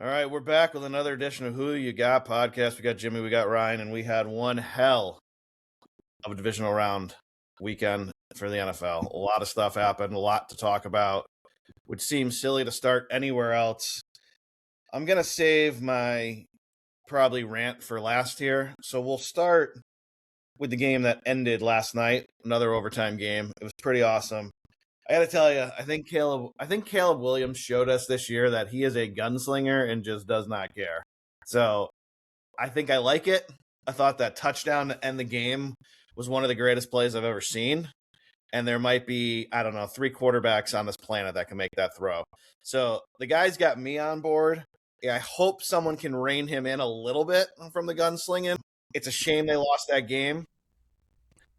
All right, we're back with another edition of Who You Got podcast. We got Jimmy, we got Ryan, and we had one hell of a divisional round weekend for the NFL. A lot of stuff happened, a lot to talk about, which seems silly to start anywhere else. I'm going to save my probably rant for last here. So we'll start with the game that ended last night, another overtime game. It was pretty awesome. I got to tell you, I think Caleb Williams showed us this year that he is a gunslinger and just does not care. So I think I like it. I thought that touchdown to end the game was one of the greatest plays I've ever seen. And there might be, 3 quarterbacks on this planet that can make that throw. So the guy's got me on board. I hope someone can rein him in a little bit from the gunslinging. It's a shame they lost that game.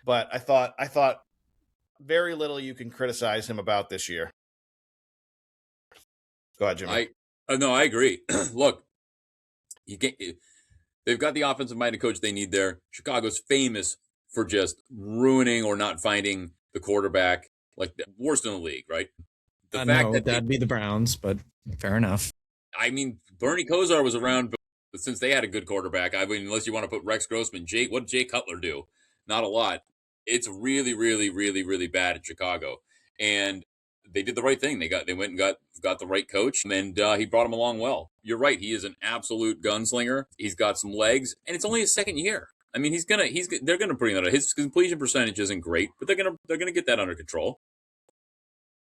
But I thought very little you can criticize him about this year. Go ahead, Jimmy. I agree. Look, they've got the offensive-minded coach they need there. Chicago's famous for just ruining or not finding the quarterback, like the worst in the league, right? That'd be the Browns, but fair enough. I mean, Bernie Kosar was around, but since they had a good quarterback, I mean, unless you want to put Rex Grossman, what did Jay Cutler do? Not a lot. It's really, really, really, really bad in Chicago, and they did the right thing. They went and got the right coach, and he brought him along well. You're right; he is an absolute gunslinger. He's got some legs, and it's only his second year. I mean, they're gonna bring that up. His completion percentage isn't great, but they're gonna get that under control.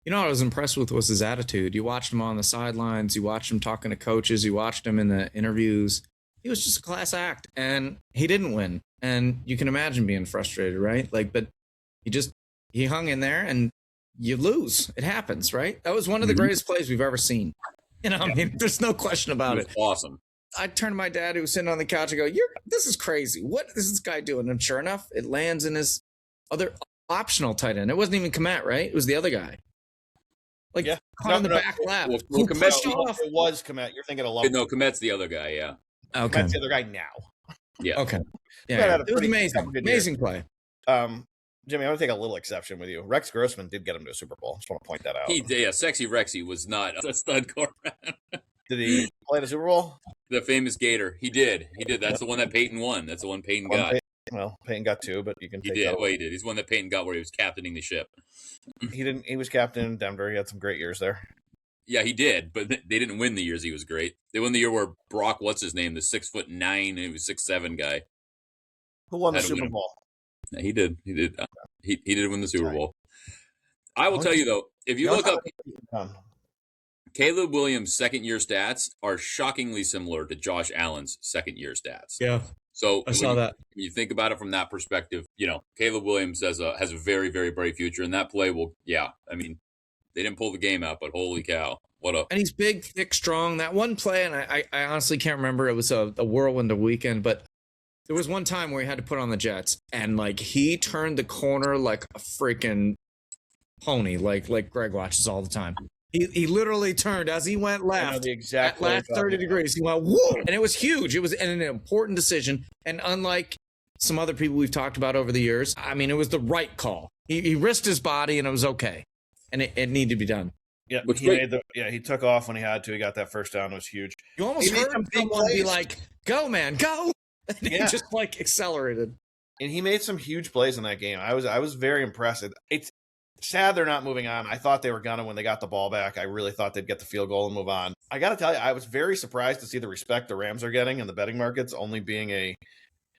You know what I was impressed with was his attitude. You watched him on the sidelines, you watched him talking to coaches, you watched him in the interviews. He was just a class act, and he didn't win. And you can imagine being frustrated, right? But he hung in there, and you lose. It happens, right? That was one of the greatest plays we've ever seen. I mean, there's no question about it. Awesome. I turned to my dad, who was sitting on the couch, and go, this is crazy. What is this guy doing? And sure enough, it lands in his other optional tight end. It wasn't even Komet, right? It was the other guy. On the back lap. It was Komet. You're thinking of Love. No, Komet's the other guy, yeah. Okay. Komet's the other guy now. Yeah. Okay. Yeah. It was amazing. Amazing play. Jimmy, I want to take a little exception with you. Rex Grossman did get him to a Super Bowl. Just want to point that out. Sexy Rexy was not a stud quarterback. Did he play the Super Bowl? The famous Gator. He did. That's the one that Peyton won. That's the one Peyton got. Peyton got 2, but you can take that. He did. He's the one that Peyton got where he was captaining the ship. He didn't. He was captain in Denver. He had some great years there. Yeah, he did, but they didn't win the years he was great. They won the year where Brock, what's his name, the 6'9", he was 6'7" guy. Who won the Super Bowl? Yeah, he did. He did. He did win the Super Bowl. I will tell you though, if you look up Caleb Williams' second-year stats are shockingly similar to Josh Allen's second-year stats. Yeah. So I saw that. When you think about it from that perspective, Caleb Williams has a very, very bright future, and that play will, I mean, they didn't pull the game out, but holy cow, And he's big, thick, strong. That one play, and I honestly can't remember. It was a whirlwind of weekend, but there was one time where he had to put on the Jets, and he turned the corner like a freaking pony, like Greg watches all the time. He literally turned as he went left. The exact at last 30 degrees. He went whoa, and it was huge. It was an important decision, and unlike some other people we've talked about over the years, I mean, it was the right call. He risked his body, and it was okay, and it needed to be done. Yeah, he took off when he had to. He got that first down. It was huge. You almost heard someone be like, "Go, man, go!" And he just accelerated. And he made some huge plays in that game. I was very impressed. It's sad they're not moving on. I thought they were gonna when they got the ball back. I really thought they'd get the field goal and move on. I got to tell you, I was very surprised to see the respect the Rams are getting in the betting markets, only being a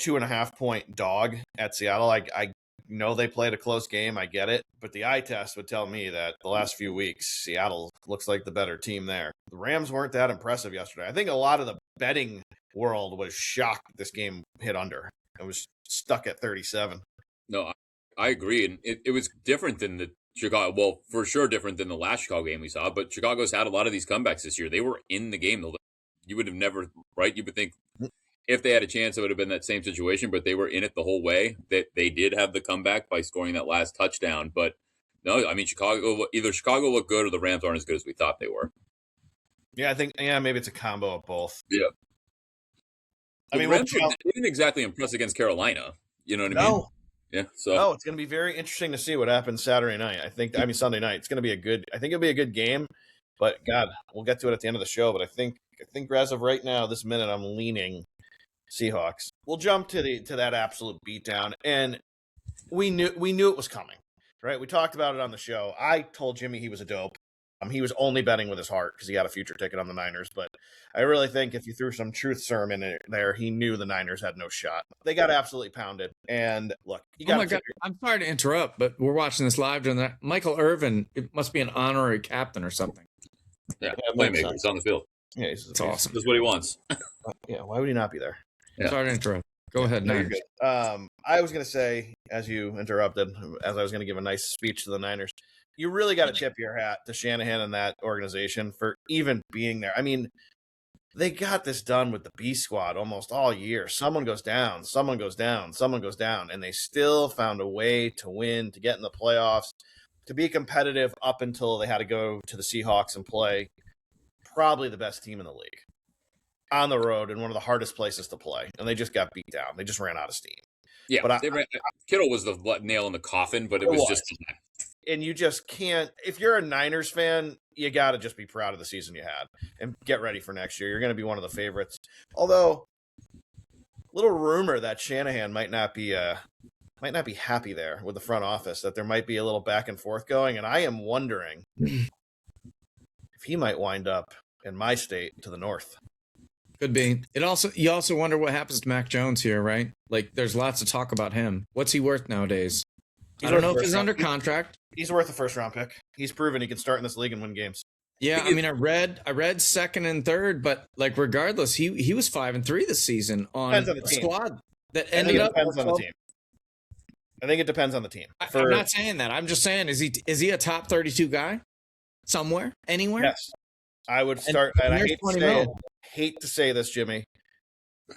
2.5-point dog at Seattle. I know they played a close game. I get it. But the eye test would tell me that the last few weeks, Seattle looks like the better team there. The Rams weren't that impressive yesterday. I think a lot of the betting world was shocked this game hit under. It was stuck at 37. No, I agree. And it was different than the Chicago. Well, for sure different than the last Chicago game we saw. But Chicago's had a lot of these comebacks this year. They were in the game. You would have never, right? You would think if they had a chance, it would have been that same situation. But they were in it the whole way. That they did have the comeback by scoring that last touchdown. But no, I mean, either Chicago looked good or the Rams aren't as good as we thought they were. Yeah, I think, maybe it's a combo of both. Yeah. I mean, they didn't exactly impress against Carolina. You know what I mean? Yeah. So it's going to be very interesting to see what happens Saturday night. Sunday night. It's going to be I think it'll be a good game. But God, we'll get to it at the end of the show. But I think I think as of right now, this minute, I'm leaning Seahawks. We'll jump to that absolute beatdown, and we knew it was coming, right? We talked about it on the show. I told Jimmy he was a dope. He was only betting with his heart because he had a future ticket on the Niners. But I really think if you threw some truth serum in there, he knew the Niners had no shot. They got absolutely pounded. And look, you got. Oh my God! I'm sorry to interrupt, but we're watching this live during that. Michael Irvin, it must be an honorary captain or something. Yeah, playmaker. He's on the field. Yeah, it's awesome. That's what he wants. Yeah, why would he not be there? Yeah. Sorry to interrupt. Go ahead, Niners. I was going to say, as you interrupted, as I was going to give a nice speech to the Niners, you really got to tip your hat to Shanahan and that organization for even being there. I mean, they got this done with the B squad almost all year. Someone goes down, someone goes down, someone goes down, and they still found a way to win, to get in the playoffs, to be competitive up until they had to go to the Seahawks and play probably the best team in the league on the road in one of the hardest places to play, and they just got beat down. They just ran out of steam. Yeah, but Kittle was the nail in the coffin, but it was just. And you just can't. If you're a Niners fan, you got to just be proud of the season you had and get ready for next year. You're going to be one of the favorites. Although, little rumor that Shanahan might not be happy there with the front office. That there might be a little back and forth going, and I am wondering if he might wind up in my state to the north. Could be. You also wonder what happens to Mac Jones here, right? Like, there's lots of talk about him. What's he worth nowadays? I don't know if he's under contract. He's worth a first-round pick. He's proven he can start in this league and win games. Yeah, I mean, I read second and third, but like regardless, he was 5-3 this season on a squad that ended up. Depends on the team. I think it depends on the team. I'm not saying that. I'm just saying, is he a top 32 guy somewhere, anywhere? Yes, I would start. And I hate to say this, Jimmy.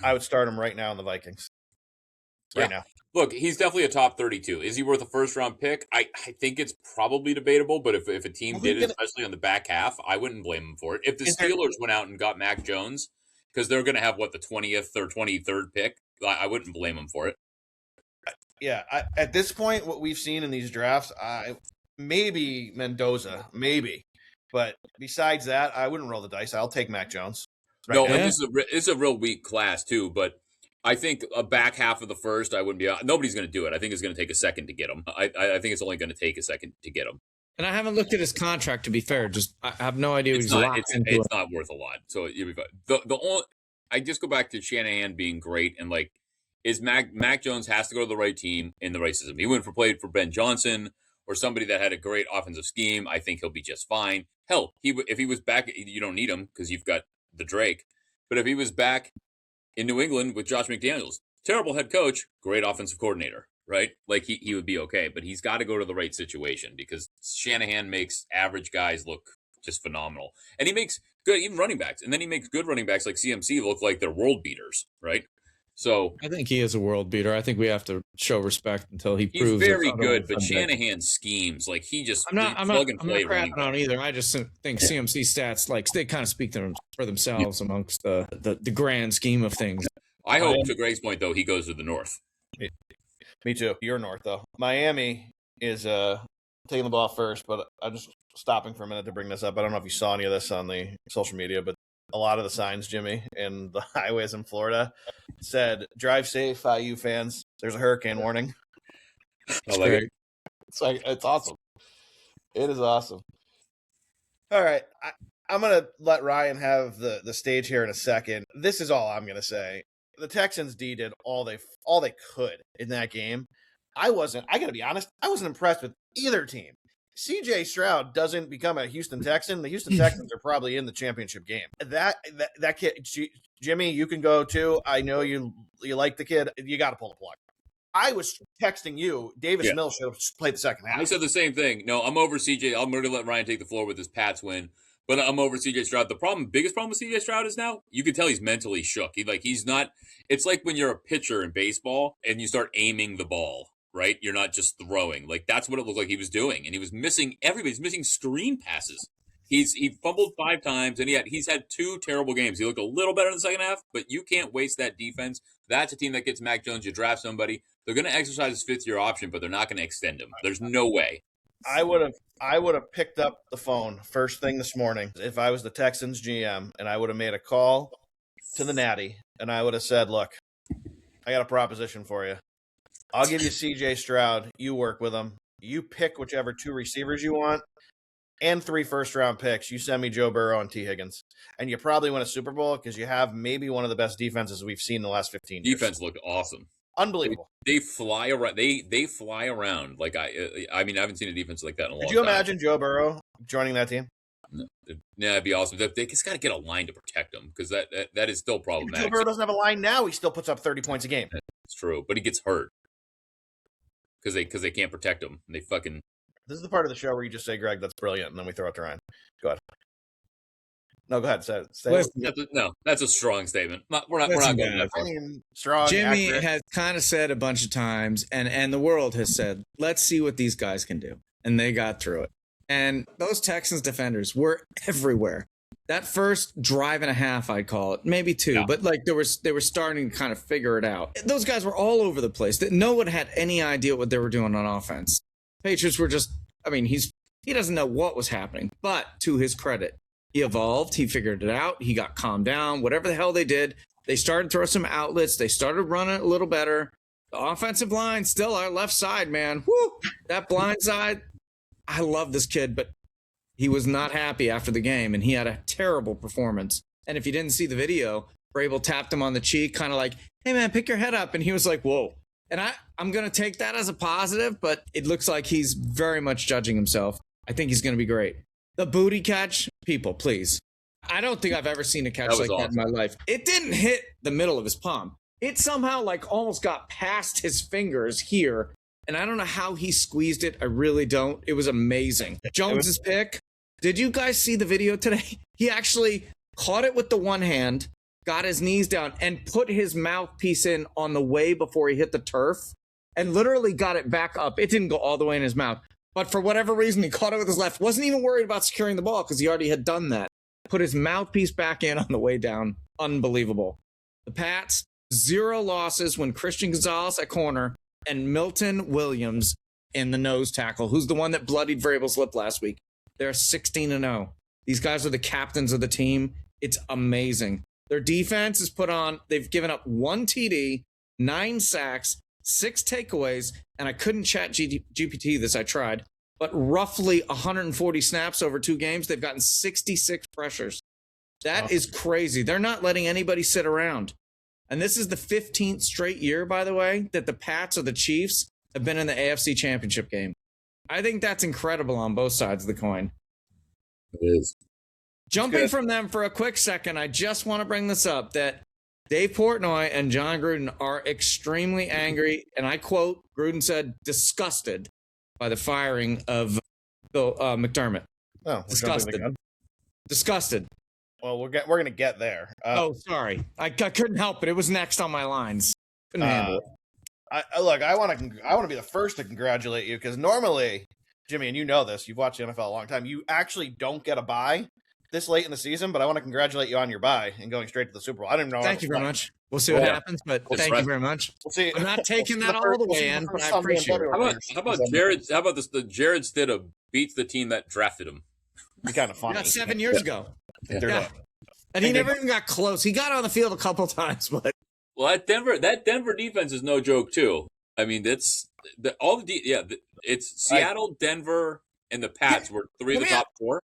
I would start him right now in the Vikings. Right now. Look, he's definitely a top 32. Is he worth a first-round pick? I think it's probably debatable, but if a team did it, especially on the back half, I wouldn't blame him for it. If the Steelers went out and got Mac Jones, because they're going to have, the 20th or 23rd pick, I wouldn't blame him for it. Yeah, at this point, what we've seen in these drafts, maybe Mendoza, maybe. But besides that, I wouldn't roll the dice. I'll take Mac Jones. No, this is a real weak class, too, but I think a back half of the first, I wouldn't be. Nobody's going to do it. I think it's going to take a second to get him. I think it's only going to take a second to get him. And I haven't looked at his contract, to be fair. Just I have no idea. It's not worth a lot. So you'll be fine. I just go back to Shanahan being great and is Mac Jones has to go to the right team in the right system. He went played for Ben Johnson or somebody that had a great offensive scheme. I think he'll be just fine. Hell, if he was back, you don't need him because you've got the Drake. But if he was back in New England with Josh McDaniels, terrible head coach, great offensive coordinator, right? He would be okay, but he's got to go to the right situation because Shanahan makes average guys look just phenomenal. And he makes good, even running backs. And then he makes good running backs like CMC look like they're world beaters, right? So I think he is a world beater. I think we have to show respect until he proves he's very good, but Shanahan schemes he just I'm not crapping on either. I just think CMC stats they kind of speak for themselves amongst the grand scheme of things. I hope, to Greg's point though, he goes to the north. Me too. You're north though. Miami is taking the ball first, but I'm just stopping for a minute to bring this up. I don't know if you saw any of this on the social media, but a lot of the signs, Jimmy, in the highways in Florida said, "Drive safe, IU fans. There's a hurricane warning." It's awesome. It is awesome. All right. I'm going to let Ryan have the stage here in a second. This is all I'm going to say. The Texans D did all they could in that game. I got to be honest, I wasn't impressed with either team. CJ Stroud doesn't become a Houston Texan. The Houston Texans are probably in the championship game. That kid, Jimmy, you can go too. I know you like the kid. You got to pull the plug. I was texting you. Davis Mills should have played the second half. I said the same thing. No, I'm over CJ. I'm going to let Ryan take the floor with his Pats win, but I'm over CJ Stroud. The biggest problem with CJ Stroud is now you can tell he's mentally shook. He's not. It's like when you're a pitcher in baseball and you start aiming the ball. Right? You're not just throwing. That's what it looked like he was doing. And he was missing everybody. He's missing screen passes. He fumbled 5 times, and he's had 2 terrible games. He looked a little better in the second half, but you can't waste that defense. That's a team that gets Mac Jones. You draft somebody. They're going to exercise his 5th-year option, but they're not going to extend him. There's no way. I would have I would have picked up the phone first thing this morning if I was the Texans GM, and I would have made a call to the Natty, and I would have said, look, I got a proposition for you. I'll give you CJ Stroud. You work with him. You pick whichever 2 receivers you want and 3 first-round picks. You send me Joe Burrow and T. Higgins. And you probably win a Super Bowl because you have maybe one of the best defenses we've seen in the last 15 years. Defense looked awesome. Unbelievable. They fly around. They fly around. Like I mean, I haven't seen a defense like that in a long time. Could you imagine Joe Burrow joining that team? No, it'd be awesome. They just got to get a line to protect him because that is still problematic. Joe Burrow doesn't have a line now. He still puts up 30 points a game. It's true, but he gets hurt because they can't protect him. And they fucking. This is the part of the show where you just say, Greg, that's brilliant, and then we throw it to Ryan. Go ahead. No, go ahead. Say That's a strong statement. We're not going that far. I mean, strong. Jimmy accurate. has kind of said a bunch of times, and the world has said, let's see what these guys can do. And they got through it. And those Texans defenders were everywhere. That first drive and a half, I'd call it, maybe 2, Yeah. but like they were starting to kind of figure it out. Those guys were all over the place. No one had any idea what they were doing on offense. Patriots were just, I mean, he doesn't know what was happening, but to his credit, he evolved. He figured it out. He got calmed down. Whatever the hell they did, they started to throw some outlets. They started running a little better. The offensive line, still our left side, man. Woo! That blind side. I love this kid, but he was not happy after the game, and he had a terrible performance. And if you didn't see the video, Vrabel tapped him on the cheek, kind of like, hey, man, pick your head up. And he was like, whoa. And I'm going to take that as a positive, but it looks like he's very much judging himself. I think he's going to be great. The booty catch, people, please. I don't think I've ever seen a catch like that in my life. It didn't hit the middle of his palm. It somehow like almost got past his fingers here. And I don't know how he squeezed it. I really don't. It was amazing. Jones's pick. Did you guys see the video today? He actually caught it with the one hand, got his knees down, and put his mouthpiece in on the way before he hit the turf, and literally got it back up. It didn't go all the way in his mouth. But for whatever reason, he caught it with his left. Wasn't even worried about securing the ball because he already had done that. Put his mouthpiece back in on the way down. Unbelievable. The Pats, 0 losses when Christian Gonzalez at corner and Milton Williams in the nose tackle, who's the one that bloodied Vrabel's lip last week. They're 16-0. These guys are the captains of the team. It's amazing. Their defense is put on. They've given up 1 TD, 9 sacks, 6 takeaways, and I couldn't chat GPT this. I tried, but roughly 140 snaps over 2 games. They've gotten 66 pressures. That is crazy. They're not letting anybody sit around. And this is the 15th straight year, by the way, that the Pats or the Chiefs have been in the AFC Championship game. I think that's incredible on both sides of the coin. It is. Jumping from them for a quick second, I just want to bring this up, that Dave Portnoy and John Gruden are extremely angry, and I quote, Gruden said, disgusted by the firing of Bill McDermott. Oh, disgusted. Disgusted. Well, we're going to get there. Sorry. I couldn't help it. It was next on my lines. Couldn't handle it. I want to be the first to congratulate you because normally, Jimmy, and you know this, you've watched the NFL a long time, you actually don't get a bye this late in the season, but I want to congratulate you on your bye and going straight to the Super Bowl. I don't even know. Thank you very much. We'll see what happens, but thank you very much. We'll see. I'm not taking that all the way in, but I appreciate it. How about Jared? How about this? The Jared Stidham beats the team that drafted him. Be kind of funny. About 7 years ago. Yeah. And he never even got close. He got on the field a couple times, but that Denver defense is no joke too. I mean, it's Seattle, Denver, and the Pats were 3 of the top 4.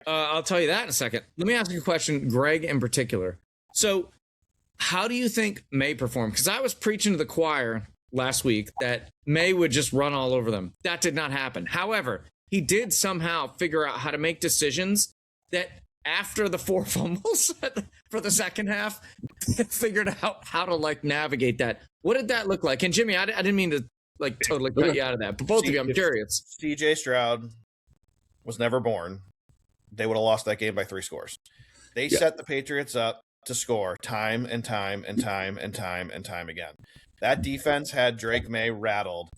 I'll tell you that in a second. Let me ask you a question, Greg in particular. So, how do you think May performed? Because I was preaching to the choir last week that May would just run all over them. That did not happen. However, he did somehow figure out how to make decisions that after the 4 fumbles for the second half, figured out how to navigate that. What did that look like? And Jimmy, I didn't mean to totally cut you out of that, but both of you, I'm curious. CJ Stroud was never born. They would have lost that game by 3 scores. They set the Patriots up to score time and time and time and time and time again. That defense had Drake May rattled.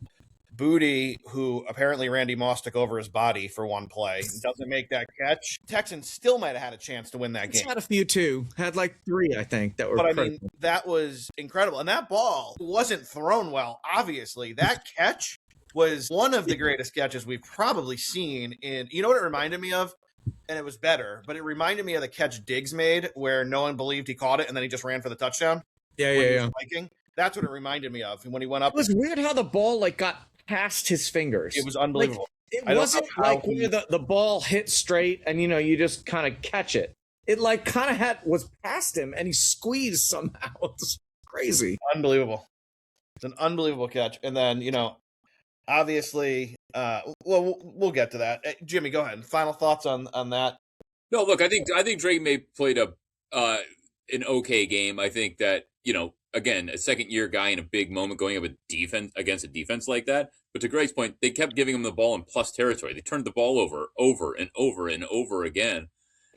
Booty, who apparently Randy Moss took over his body for one play, doesn't make that catch. Texans still might have had a chance to win that game. Had a few too. Had 3, I think, that were. But I mean, that was incredible. And that ball wasn't thrown well, obviously. That catch was one of the greatest catches we've probably seen in, you know what it reminded me of? And it was better, but it reminded me of the catch Diggs made where no one believed he caught it and then he just ran for the touchdown. Yeah. Spiking. That's what it reminded me of when he went up. It was weird how the ball got past his fingers. It was unbelievable. It wasn't like where the ball hit straight and you just kind of catch it. It kind of was past him and he squeezed somehow. It's crazy. Unbelievable. It's an unbelievable catch. And then, obviously, we'll get to that. Jimmy, go ahead. Final thoughts on that. No, look, I think Drake May played an okay game. I think that, again, a second-year guy in a big moment going up against a defense like that. But to Greg's point, they kept giving him the ball in plus territory. They turned the ball over and over and over again.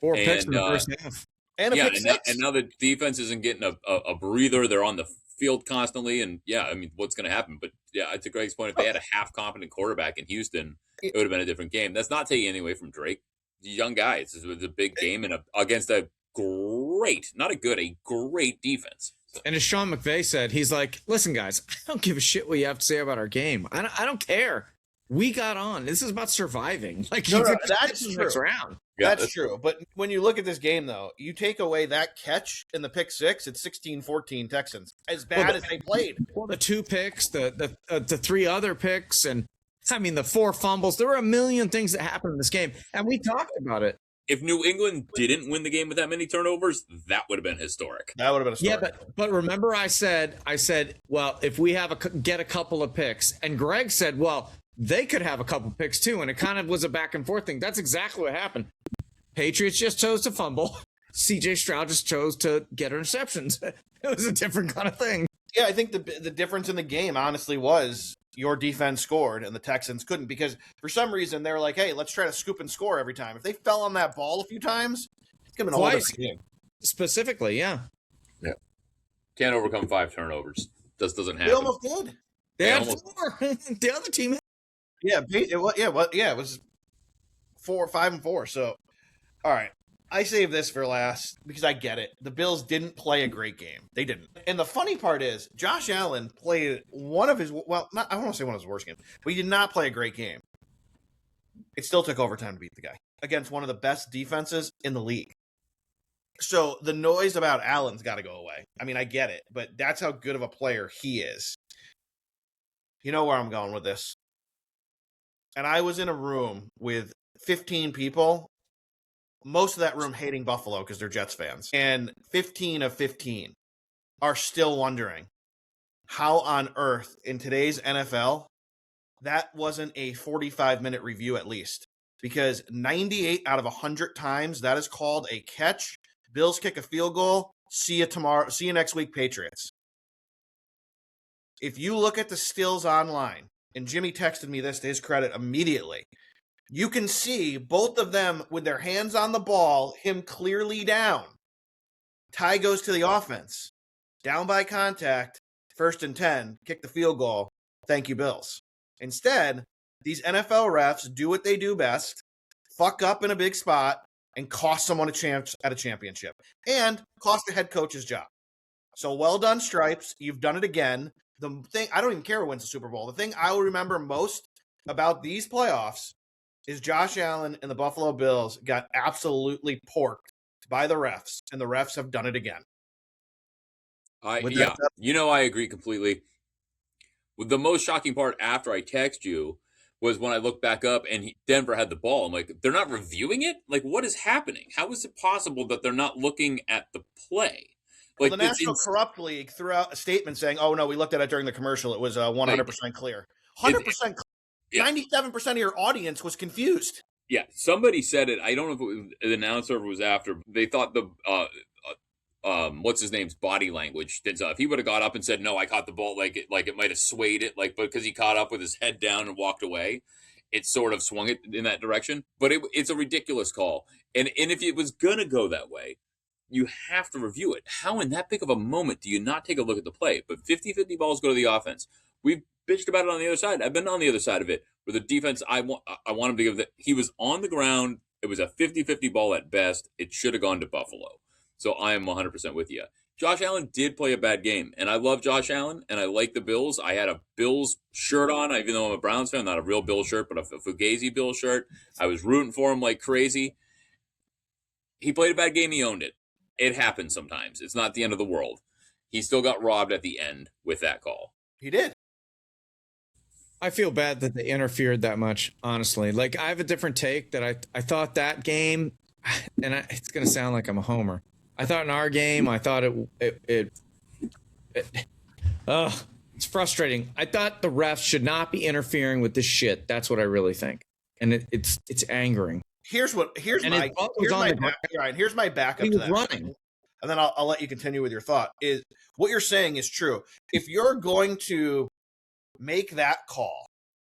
4 picks in the first half. And now the defense isn't getting a breather. They're on the field constantly. And, what's going to happen? But, to Greg's point, if they had a half-competent quarterback in Houston, it would have been a different game. That's not taking anything away from Drake. He's a young guy. It's a big game and against a great defense. And as Sean McVay said, he's like, listen, guys, I don't give a shit what you have to say about our game. I don't care. We got on. This is about surviving. That's true. Round. Yeah, that's true. But when you look at this game, though, you take away that catch in the pick six, it's 16-14 Texans. As bad as they played. Well, the 2 picks, the 3 other picks, and the 4 fumbles. There were a million things that happened in this game, and we talked about it. If New England didn't win the game with that many turnovers, that would have been historic. That would have been historic. Yeah, but remember I said, well, if we get a couple of picks, and Greg said, well, they could have a couple picks too, and it kind of was a back and forth thing. That's exactly what happened. Patriots just chose to fumble. CJ Stroud just chose to get interceptions. It was a different kind of thing. Yeah, I think the difference in the game, honestly, was your defense scored and the Texans couldn't, because for some reason they were like, hey, let's try to scoop and score every time. If they fell on that ball a few times, it's going to be a whole different game. Specifically, yeah. Can't overcome 5 turnovers. Just doesn't happen. They almost did. They had 4. The other team. Yeah, it was 5 and 4. So, all right. I saved this for last because I get it. The Bills didn't play a great game. They didn't. And the funny part is Josh Allen played I don't want to say one of his worst games, but he did not play a great game. It still took overtime to beat the guy against one of the best defenses in the league. So the noise about Allen's got to go away. I get it, but that's how good of a player he is. You know where I'm going with this. And I was in a room with 15 people, most of that room hating Buffalo because they're Jets fans. And 15 of 15 are still wondering how on earth in today's NFL that wasn't a 45-minute review at least. Because 98 out of 100 times that is called a catch. Bills kick a field goal. See you tomorrow. See you next week, Patriots. If you look at the stills online, and Jimmy texted me this to his credit immediately, you can see both of them with their hands on the ball, him clearly down. Ty goes to the offense. Down by contact, 1st and 10, kick the field goal. Thank you, Bills. Instead, these NFL refs do what they do best, fuck up in a big spot, and cost someone a chance at a championship. And cost the head coach's job. So well done, Stripes. You've done it again. The thing, I don't even care who wins the Super Bowl. The thing I will remember most about these playoffs is Josh Allen and the Buffalo Bills got absolutely porked by the refs, and the refs have done it again. I agree completely. The most shocking part after I text you was when I looked back up and Denver had the ball. I'm like, they're not reviewing it? Like, what is happening? How is it possible that they're not looking at the play? Well, the National Corrupt League threw out a statement saying, oh, no, we looked at it during the commercial. It was 100% clear. 100% clear. Yeah. 97% of your audience was confused. Yeah, somebody said it. I don't know if it was the announcer or it was after. They thought the what's his name's body language. If he would have got up and said, "No, I caught the ball," like it might have swayed it, but because he caught up with his head down and walked away, it sort of swung it in that direction. But it's a ridiculous call, and if it was gonna go that way, you have to review it. How in that big of a moment do you not take a look at the play? But 50-50 balls go to the offense. We've bitched about it on the other side. I've been on the other side of it. Where the defense, I want him to give that. He was on the ground. It was a 50-50 ball at best. It should have gone to Buffalo. So I am 100% with you. Josh Allen did play a bad game, and I love Josh Allen, and I like the Bills. I had a Bills shirt on, even though I'm a Browns fan, not a real Bills shirt, but a Fugazi Bills shirt. I was rooting for him like crazy. He played a bad game. He owned it. It happens sometimes. It's not the end of the world. He still got robbed at the end with that call. He did. I feel bad that they interfered that much, honestly. Like, I have a different take that I thought that game, and it's going to sound like I'm a homer. I thought in our game, I thought it's frustrating. I thought the refs should not be interfering with this shit. That's what I really think. And it's angering. Here's my backup to that. Running. And then I'll let you continue with your thought. Is what you're saying is true. If you're going to make that call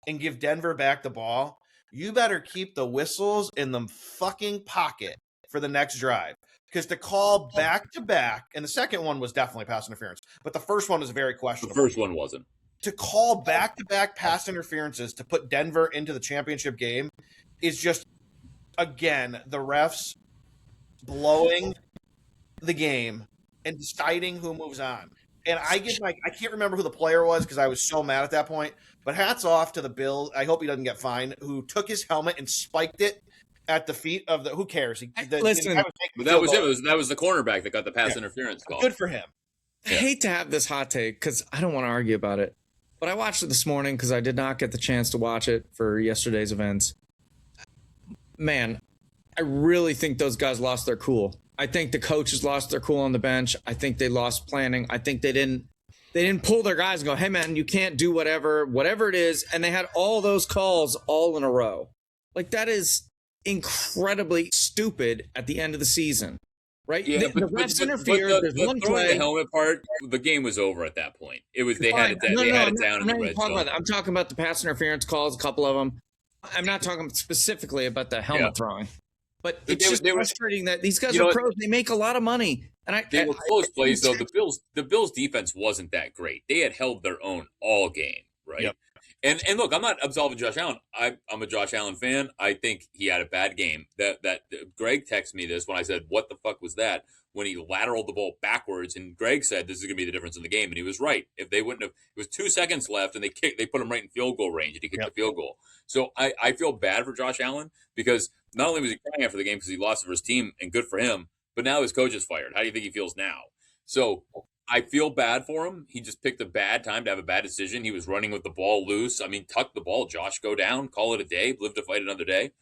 and give Denver back the ball, you better keep the whistles in the fucking pocket for the next drive. Because to call back-to-back, and the second one was definitely pass interference, but the first one was very questionable. The first one wasn't. To call back-to-back pass interferences to put Denver into the championship game is just, again, the refs blowing the game and deciding who moves on. And I can't remember who the player was because I was so mad at that point, but hats off to the Bills. I hope he doesn't get fined, who took his helmet and spiked it at the feet of who cares? Listen, that was it. That was the cornerback that got the pass interference call. Good for him. I hate to have this hot take because I don't want to argue about it, but I watched it this morning because I did not get the chance to watch it for yesterday's events. Man, I really think those guys lost their cool. I think the coaches lost their cool on the bench. I think they lost planning. I think they didn't pull their guys and go, hey, man, you can't do whatever it is. And they had all those calls all in a row. Like, that is incredibly stupid at the end of the season, right? Yeah, the refs interfered. There's one play. The helmet part, the game was over at that point. It was they had it down in the red zone. I'm talking about the pass interference calls, a couple of them. I'm not talking specifically about the helmet throwing. But it's just frustrating that these guys are pros. They make a lot of money. And they were close plays, though. The Bills' defense wasn't that great. They had held their own all game, right? Yep. And look, I'm not absolving Josh Allen. I'm a Josh Allen fan. I think he had a bad game. That Greg texted me this when I said, "What the fuck was that?" When he lateraled the ball backwards, and Greg said, "This is going to be the difference in the game," and he was right. If they wouldn't have, it was 2 seconds left, and they put him right in field goal range, and he kicked the field goal. So I feel bad for Josh Allen because not only was he crying after the game because he lost for his team, and good for him, but now his coach is fired. How do you think he feels now? So I feel bad for him. He just picked a bad time to have a bad decision. He was running with the ball loose. I mean, tuck the ball, Josh, go down, call it a day, live to fight another day.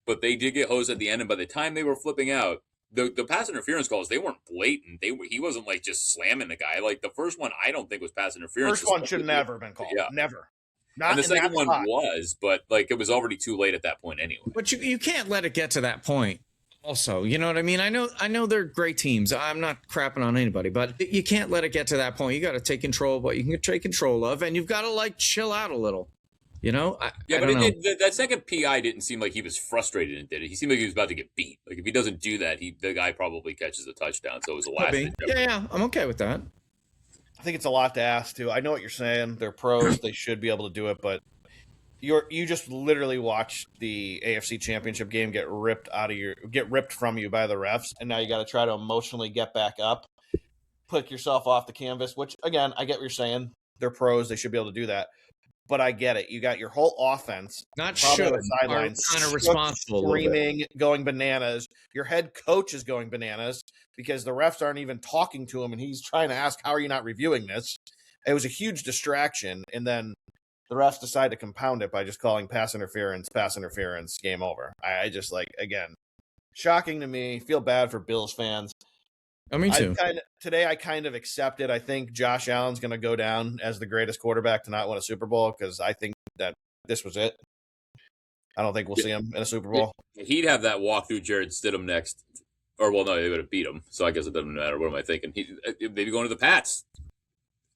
But they did get hosed at the end, and by the time they were flipping out, the pass interference calls, they weren't blatant. He wasn't like just slamming the guy. Like the first one, I don't think was pass interference. First one should never have been called. Yeah. Never. Not and the second one was, but like it was already too late at that point anyway. But you can't let it get to that point. Also, you know what I mean? I know they're great teams. I'm not crapping on anybody, but you can't let it get to that point. You got to take control of what you can take control of, and you've got to like chill out a little. You know? That second PI didn't seem like he was frustrated and did it. He seemed like he was about to get beat. Like if he doesn't do that, the guy probably catches a touchdown. So it was a last. Yeah, I'm okay with that. I think it's a lot to ask too. I know what you're saying. They're pros. They should be able to do it, but you just literally watched the AFC Championship game get ripped from you by the refs, and now you got to try to emotionally get back up, put yourself off the canvas. Which again, I get what you're saying. They're pros. They should be able to do that. But I get it. You got your whole offense not should sidelines, kind of responsible, screaming, going bananas. Your head coach is going bananas because the refs aren't even talking to him, and he's trying to ask, "How are you not reviewing this?" It was a huge distraction, and then the refs decide to compound it by just calling pass interference, game over. I just again, shocking to me. Feel bad for Bills fans. Oh, me too. Today I kind of accept it. I think Josh Allen's going to go down as the greatest quarterback to not win a Super Bowl because I think that this was it. I don't think we'll see him in a Super Bowl. He'd have that walk through Jared Stidham next. Or, well, no, they would have beat him. So I guess it doesn't matter. What am I thinking? Maybe going to the Pats.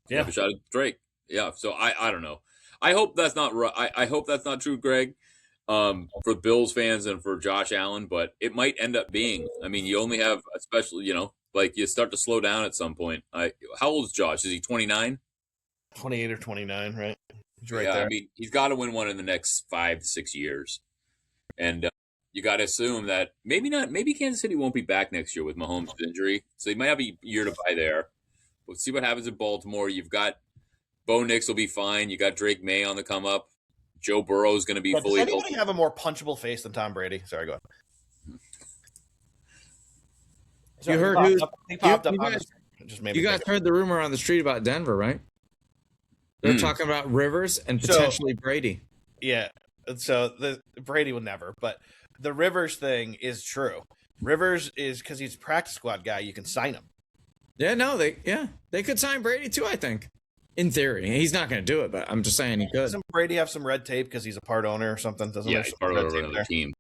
Yeah. Have a shot at Drake. Yeah, so I don't know. I hope that's not I hope that's not true, Greg, for Bills fans and for Josh Allen, but it might end up being. I mean, you only have, especially, like you start to slow down at some point. How old is Josh? Is he 29? 28 or 29, right? He's right there. I mean, he's got to win one in the next 5 to 6 years. And, you got to assume that maybe Kansas City won't be back next year with Mahomes' injury. So they might have a year to buy there. We'll see what happens in Baltimore. You've got Bo Nix will be fine. You got Drake May on the come up. Joe Burrow is going to be fully Does anybody healthy. have a more punchable face than Tom Brady? Sorry, go ahead. You heard he popped up you on guys, the Just made me you guys think heard the rumor on the street about Denver, right? They're talking about Rivers and potentially Brady. Yeah. So the Brady would never, but the Rivers thing is true. Rivers is because he's a practice squad guy. You can sign him. Yeah, no, they could sign Brady too, I think. In theory. He's not going to do it, but I'm just saying he could. Doesn't Brady have some red tape because he's a part owner or something? Doesn't Yeah, he's part of another team.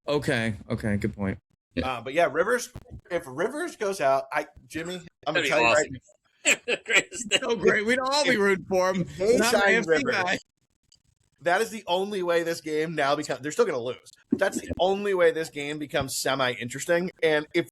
Okay, good point. But yeah, Rivers. If Rivers goes out, Jimmy, I'm gonna That'd be tell you awesome. right. So great. We'd all be rooting for him. They Not an sign AFC Rivers. guy. That is the only way this game now becomes. They're still going to lose. That's the only way this game becomes semi-interesting. And if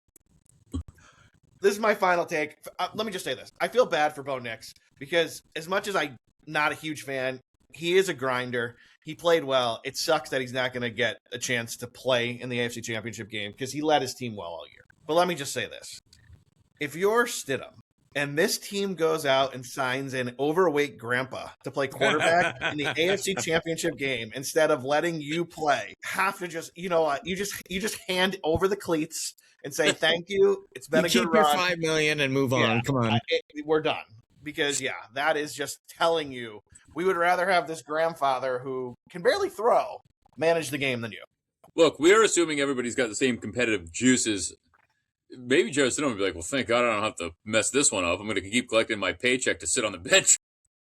this is my final take, let me just say this: I feel bad for Bo Nix because as much as I'm not a huge fan, he is a grinder. He played well. It sucks that he's not going to get a chance to play in the AFC Championship game because he led his team well all year. But let me just say this: if you're Stidham and this team goes out and signs an overweight grandpa to play quarterback in the AFC Championship game instead of letting you play, have to just, you know what, you just hand over the cleats and say thank you. It's been a good Keep your run. $5 million and move on. Come on. We're done. Because that is just telling you we would rather have this grandfather who can barely throw manage the game than you. Look, we're assuming everybody's got the same competitive juices. Maybe Jared Stidham would be like, well, thank God I don't have to mess this one up. I'm going to keep collecting my paycheck to sit on the bench.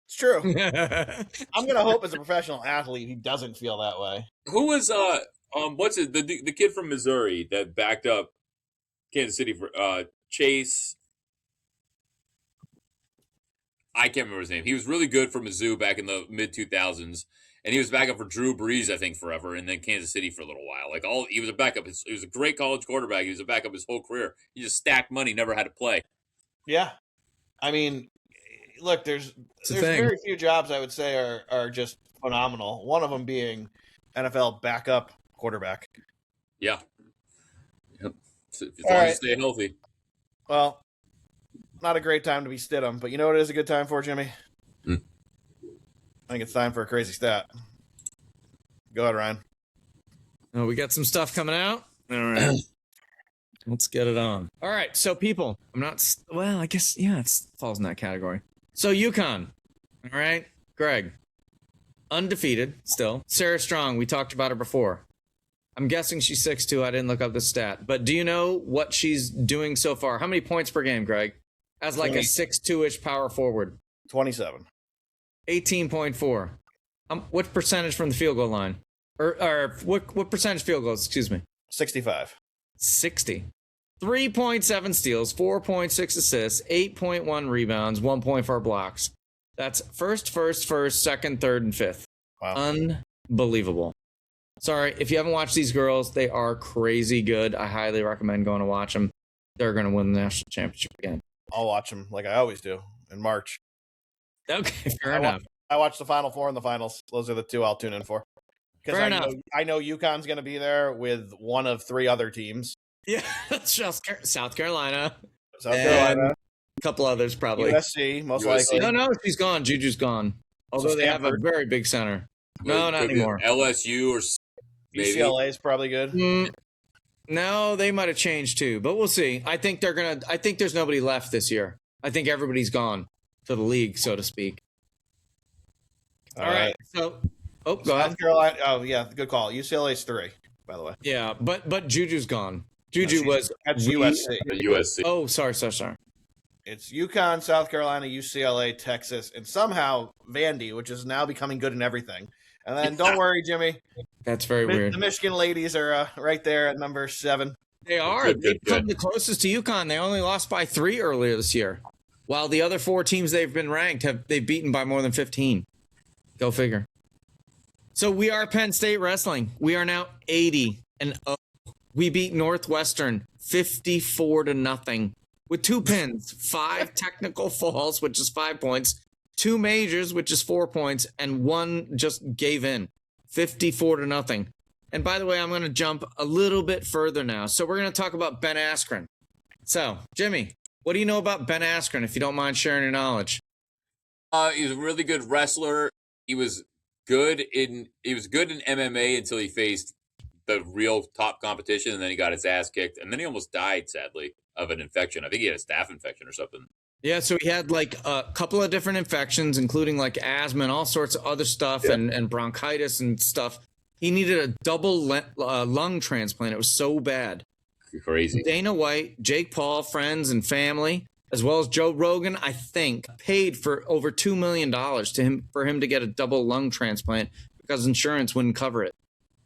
It's true. I'm going to hope as a professional athlete he doesn't feel that way. Who was, what's it, the kid from Missouri that backed up Kansas City for Chase? I can't remember his name. He was really good for Mizzou back in the mid-2000s. And he was backup for Drew Brees, I think, forever, and then Kansas City for a little while. He was a backup. He was a great college quarterback. He was a backup his whole career. He just stacked money, never had to play. Yeah, I mean, look, there's very few jobs I would say are just phenomenal. One of them being NFL backup quarterback. Yeah. Yep. As long as you stay healthy. Well, not a great time to be Stidham, but you know what it is a good time for, Jimmy? I think it's time for a crazy stat. Go ahead, Ryan. Oh, we got some stuff coming out. All right. Let's get it on. All right. So, people, I guess, it falls in that category. So, UConn. All right. Greg. Undefeated still. Sarah Strong. We talked about her before. I'm guessing she's 6'2". I didn't look up the stat. But do you know what she's doing so far? How many points per game, Greg? As like a 6'2"-ish power forward. 27. 18.4. What percentage from the field goal line? Or what percentage field goals, excuse me? 65. 60. 3.7 steals, 4.6 assists, 8.1 rebounds, 1.4 blocks. That's first, second, third, and fifth. Wow. Unbelievable. Sorry, if you haven't watched these girls, they are crazy good. I highly recommend going to watch them. They're going to win the national championship again. I'll watch them like I always do in March. Okay, fair enough. I watch the Final Four and the finals. Those are the two I'll tune in for. Because I know UConn's going to be there with one of three other teams. Yeah, South Carolina. A couple others probably. USC, most likely. No, she's gone. Juju's gone. Although they have a very big center. No, not anymore. LSU or maybe. UCLA is probably good. No, they might have changed too, but we'll see. I think there's nobody left this year. I think everybody's gone to the league, so to speak. All right. So, go ahead. South Carolina. Oh, yeah, good call. UCLA's 3, by the way. Yeah, but Juju's gone. Juju was at USC. USC. Oh, sorry. It's UConn, South Carolina, UCLA, Texas, and somehow Vandy, which is now becoming good in everything. And then don't worry, Jimmy. That's very weird. The Michigan ladies are right there at number 7. They are. They've come the closest to UConn. They only lost by 3 earlier this year, while the other 4 teams they've been ranked they've beaten by more than 15. Go figure. So we are Penn State Wrestling. We are now 80-0. We beat Northwestern 54-0 with 2 pins, 5 technical falls, which is 5 points, 2 majors, which is 4 points, and 1 just gave in. 54-0. And by the way, I'm going to jump a little bit further now. So we're going to talk about Ben Askren. So, Jimmy, what do you know about Ben Askren, if you don't mind sharing your knowledge? He's a really good wrestler. He was good in MMA until he faced the real top competition, and then he got his ass kicked, and then he almost died, sadly, of an infection. I think he had a staph infection or something. Yeah, so he had like a couple of different infections, including like asthma and all sorts of other stuff, and bronchitis and stuff. He needed a double lung transplant. It was so bad. Crazy. Dana White, Jake Paul, friends and family, as well as Joe Rogan, I think, paid for over $2 million for him to get a double lung transplant because insurance wouldn't cover it.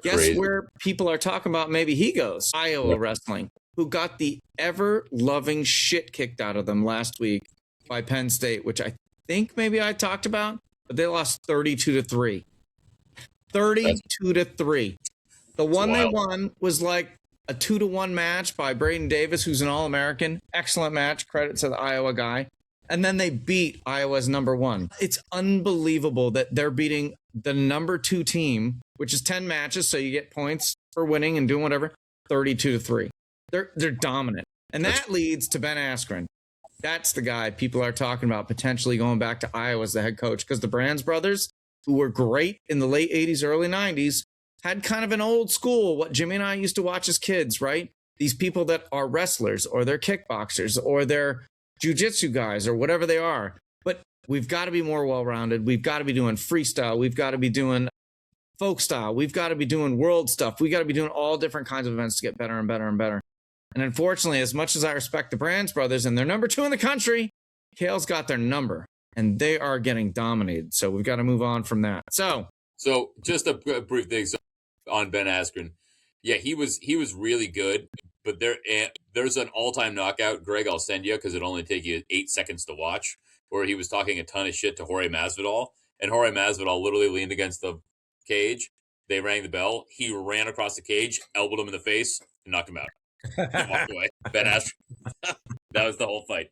Guess where people are talking about maybe he goes? Iowa Wrestling, who got the ever-loving shit kicked out of them last week by Penn State, which I think maybe I talked about, but they lost 32-3. 32-3. The one they won was like a 2-1 match by Braden Davis, who's an All-American. Excellent match. Credit to the Iowa guy. And then they beat Iowa's number 1. It's unbelievable that they're beating the number 2 team, which is 10 matches, so you get points for winning and doing whatever, 32-3. They're dominant. And that leads to Ben Askren. That's the guy people are talking about potentially going back to Iowa as the head coach, because the Brands brothers, who were great in the late 80s, early 90s, had kind of an old school, what Jimmy and I used to watch as kids, right? These people that are wrestlers or they're kickboxers or they're jiu-jitsu guys or whatever they are. But we've got to be more well-rounded. We've got to be doing freestyle. We've got to be doing folk style. We've got to be doing world stuff. We got to be doing all different kinds of events to get better and better and better. And unfortunately, as much as I respect the Brands brothers and they're number 2 in the country, Kale's got their number and they are getting dominated. So we've got to move on from that. So just a brief thing on Ben Askren. Yeah, he was really good, but there's an all-time knockout, Greg, I'll send you because it'll only take you 8 seconds to watch, where he was talking a ton of shit to Jorge Masvidal, and Jorge Masvidal literally leaned against the cage. They rang the bell. He ran across the cage, elbowed him in the face, and knocked him out. He walked away. Ben Askren. That was the whole fight.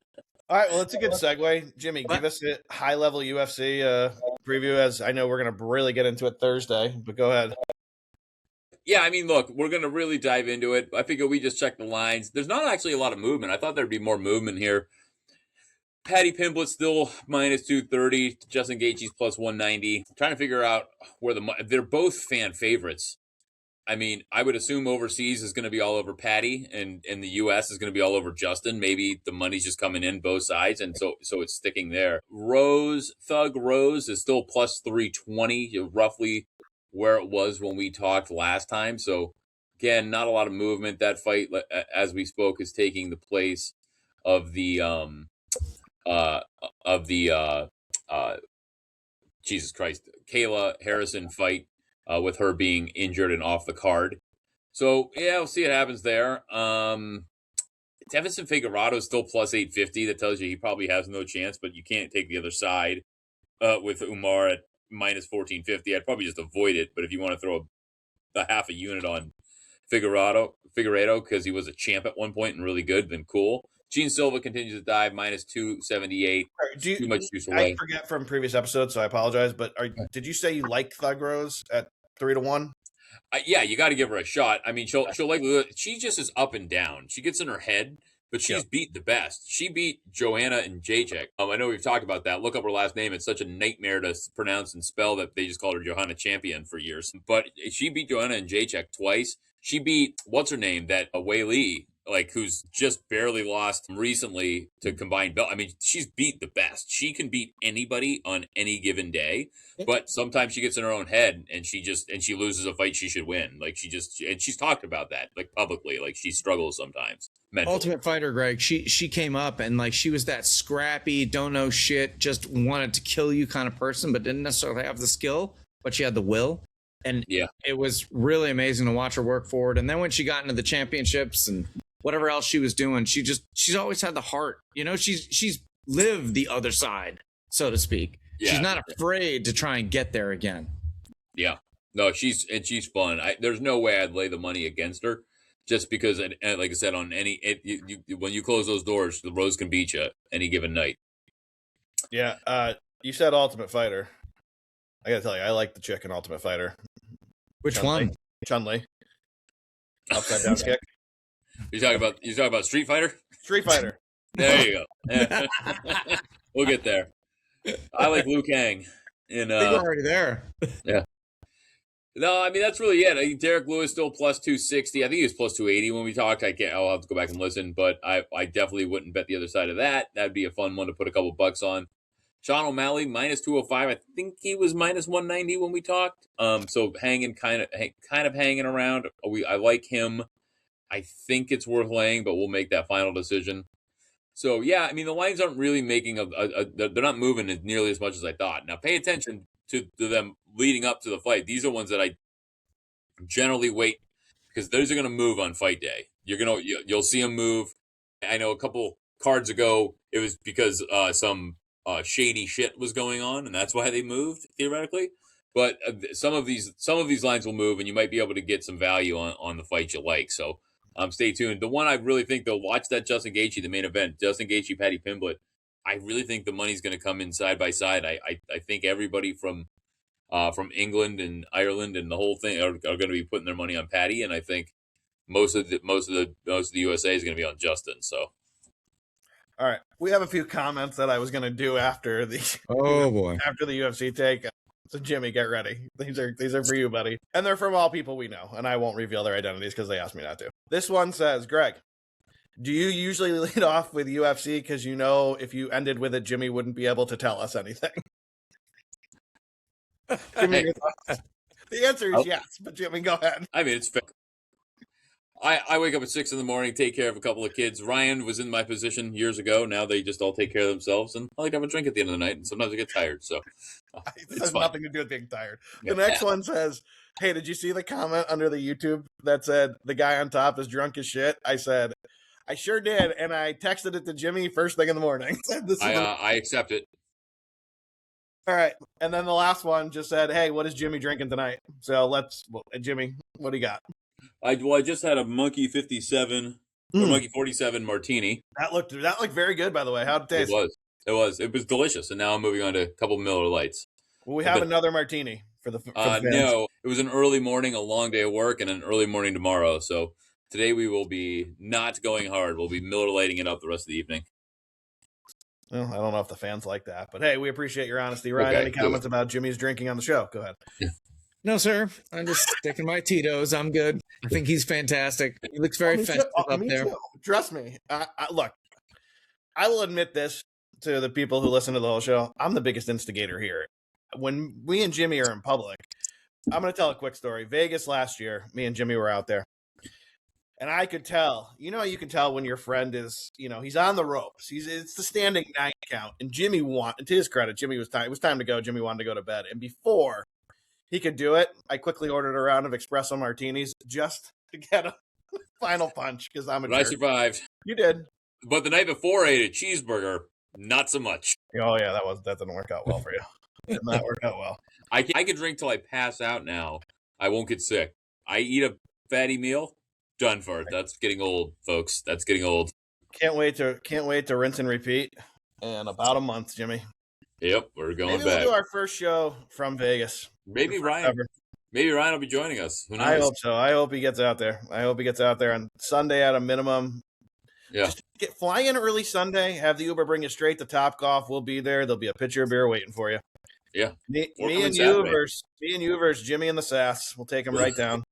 All right, well, that's a good segue. Jimmy, give us a high-level UFC preview, as I know we're going to really get into it Thursday, but go ahead. Yeah, I mean, look, we're going to really dive into it. I figure we just check the lines. There's not actually a lot of movement. I thought there'd be more movement here. Patty Pimblett's still minus 230. Justin Gaethje's plus 190. I'm trying to figure out where they're both fan favorites. I mean, I would assume overseas is going to be all over Patty, and the U.S. is going to be all over Justin. Maybe the money's just coming in both sides, and so it's sticking there. Thug Rose is still plus 320, roughly where it was when we talked last time. So again, not a lot of movement. That fight, as we spoke, is taking the place of the Jesus Christ, Kayla Harrison fight, with her being injured and off the card. So yeah, we'll see what happens there. Devison Figueroa is still plus 850. That tells you he probably has no chance, but you can't take the other side with Umar at minus 1450. I'd probably just avoid it. But if you want to throw a half a unit on Figueiredo, because he was a champ at one point and really good, then cool. Gene Silva continues to dive, minus 278. Too much juice away. I forget from previous episodes, so I apologize. But did you say you like Thug Rose at 3-1? Yeah, you got to give her a shot. I mean, she'll she just is up and down. She gets in her head, but she's beat the best. She beat Joanna and Jacek. I know we've talked about that. Look up her last name. It's such a nightmare to pronounce and spell that they just called her Johanna Champion for years. But she beat Joanna and Jacek twice. She beat, what's her name, that Wei Li, who's just barely lost recently to combined belt. I mean, she's beat the best. She can beat anybody on any given day, but sometimes she gets in her own head and she loses a fight she should win. And she's talked about that, publicly, she struggles sometimes mentally. Ultimate Fighter, Greg, she came up and she was that scrappy, don't know shit, just wanted to kill you kind of person, but didn't necessarily have the skill, but she had the will. And it was really amazing to watch her work forward. And then when she got into the championships and whatever else she was doing, she's always had the heart. She's lived the other side, so to speak. Yeah. She's not afraid to try and get there again. Yeah. No, she's fun. There's no way I'd lay the money against her, just because, like I said, on when you close those doors, the Rose can beat you any given night. Yeah. You said Ultimate Fighter. I got to tell you, I like the chick in Ultimate Fighter. Which one? Chun-Li. Upside down kick. You talking about Street Fighter? Street Fighter. There you go. Yeah. We'll get there. I like Liu Kang. I think we're already there. Yeah. No, I mean that's really it. I think Derek Lewis still plus 260. I think he was plus 280 when we talked. I'll have to go back and listen, but I definitely wouldn't bet the other side of that. That'd be a fun one to put a couple bucks on. Sean O'Malley minus 205. I think he was minus 190 when we talked. So hanging kind of hanging around. I like him. I think it's worth laying, but we'll make that final decision. So yeah, I mean the lines aren't really making they're not moving as nearly as much as I thought. Now pay attention to them leading up to the fight. These are ones that I generally wait because those are going to move on fight day. You'll see them move. I know a couple cards ago it was because some shady shit was going on, and that's why they moved theoretically. But some of these lines will move, and you might be able to get some value on the fights you like. So stay tuned. The one I really think they'll watch that Justin Gaethje, the main event, Justin Gaethje, Paddy Pimblett. I really think the money's going to come in side by side. I think everybody from England and Ireland and the whole thing are going to be putting their money on Paddy, and I think most of the USA is going to be on Justin. So, all right, we have a few comments that I was going to do after the after the UFC take. So Jimmy, get ready. These are for you, buddy, and they're from all people we know, and I won't reveal their identities because they asked me not to. This one says, Greg, do you usually lead off with UFC because you know if you ended with it, Jimmy wouldn't be able to tell us anything? Jimmy, the answer is yes, but Jimmy, go ahead. I mean, it's fair. I wake up at 6 a.m, take care of a couple of kids. Ryan was in my position years ago. Now they just all take care of themselves, and I like to have a drink at the end of the night, and sometimes I get tired. So this has nothing to do with being tired. The next one says, hey, did you see the comment under the YouTube that said the guy on top is drunk as shit? I said, I sure did, and I texted it to Jimmy first thing in the morning. I accept it. All right, and then the last one just said, hey, what is Jimmy drinking tonight? So Jimmy, what do you got? I just had a Monkey 57 or Monkey 47 martini. That looked very good, by the way. How'd it taste? It was delicious, and now I'm moving on to a couple Miller Lights. Will we have another martini for the fans? No, it was an early morning, a long day of work, and an early morning tomorrow. So today we will be not going hard. We'll be Miller Lighting it up the rest of the evening. Well, I don't know if the fans like that, but hey, we appreciate your honesty. Ryan, any comments about Jimmy's drinking on the show? Go ahead. Yeah. No, sir. I'm just sticking my Tito's. I'm good. I think he's fantastic. He looks very festive up there. Too. Trust me. Look, I will admit this to the people who listen to the whole show. I'm the biggest instigator here. When me and Jimmy are in public, I'm going to tell a quick story. Vegas last year, me and Jimmy were out there. And I could tell, you can tell when your friend is, he's on the ropes. It's the standing 9 count. And Jimmy to his credit, it was time to go. Jimmy wanted to go to bed. And before he could do it, I quickly ordered a round of espresso martinis just to get a final punch because I'm a jerk. I survived. You did. But the night before, I ate a cheeseburger. Not so much. Oh, yeah, that didn't work out well for you. Did not work out well. I can drink till I pass out now. I won't get sick. I eat a fatty meal. Done for it. That's getting old, folks. That's getting old. Can't wait to rinse and repeat in about a month, Jimmy. Yep, we're going back. We'll do our first show from Vegas. Maybe Ryan will be joining us. Who knows? I hope so. I hope he gets out there. On Sunday at a minimum. Yeah. Just fly in early Sunday. Have the Uber bring you straight to Topgolf. We'll be there. There'll be a pitcher of beer waiting for you. Yeah. Me and you versus Jimmy and the Sass. We'll take him right down.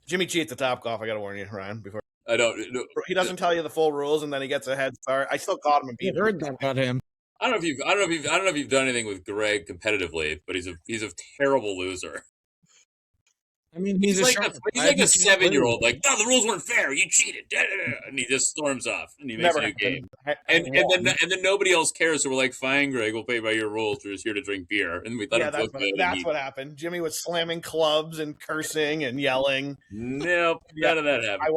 Jimmy cheats at Topgolf. I got to warn you, Ryan. Before I don't. No. He doesn't tell you the full rules, and then he gets a head start. I still caught him and beat him. Heard that about him. I don't know if you've done anything with Greg competitively, but he's a terrible loser. I mean, he's like a 7-year-old. Like, no, the rules weren't fair. You cheated, and he just storms off and he makes a new game. And then nobody else cares. So we're like, fine, Greg, we'll play by your rules. We're just here to drink beer, and we let him. That's what happened. Jimmy was slamming clubs and cursing and yelling. Nope, none of that happened.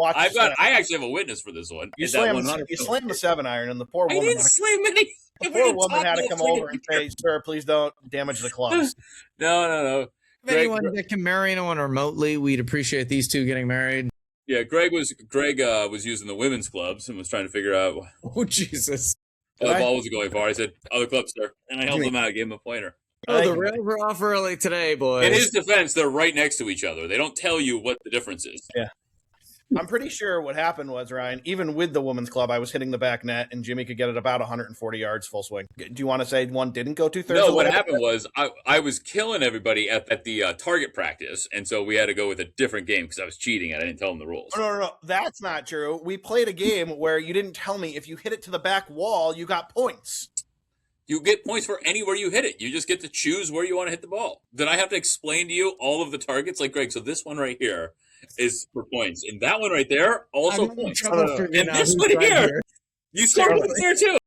I actually have a witness for this one. You slammed the 7-iron, and the poor woman. I didn't slam any. The poor woman had to come over and say, "Sir, please don't damage the clubs." No. If anyone that can marry anyone remotely, we'd appreciate these two getting married. Yeah, Greg was using the women's clubs and was trying to figure out. Oh, Jesus. The ball was going far. I said, other clubs, sir. And I helped him out, gave him a pointer. Oh, the rails are off early today, boys. In his defense, they're right next to each other. They don't tell you what the difference is. Yeah. I'm pretty sure what happened was, Ryan, even with the women's club, I was hitting the back net and Jimmy could get it about 140 yards full swing. Do you want to say one didn't go 2/3? No, what happened was I was killing everybody at the target practice, and so we had to go with a different game because I was cheating and I didn't tell them the rules. No. That's not true. We played a game where you didn't tell me if you hit it to the back wall, you got points. You get points for anywhere you hit it. You just get to choose where you want to hit the ball. Did I have to explain to you all of the targets? Like, Greg, so this one right here is for points. And that one right there, also points. And this one here, you scored points there too.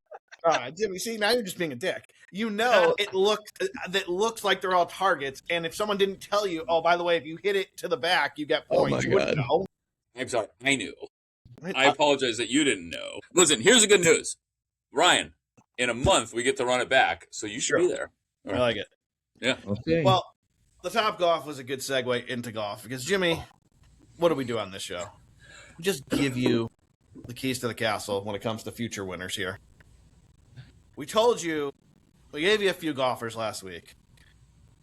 Jimmy, see, now you're just being a dick. You know, it looks like they're all targets. And if someone didn't tell you, oh, by the way, if you hit it to the back, you get points. Oh, my God. Know. I'm sorry. I knew. I apologize that you didn't know. Listen, here's the good news. Ryan, in a month, we get to run it back, so you should be there. Right. I like it. Yeah. Okay. Well, the Top Golf was a good segue into golf because, Jimmy, what do we do on this show? We just give you the keys to the castle when it comes to future winners here. We told you, we gave you a few golfers last week.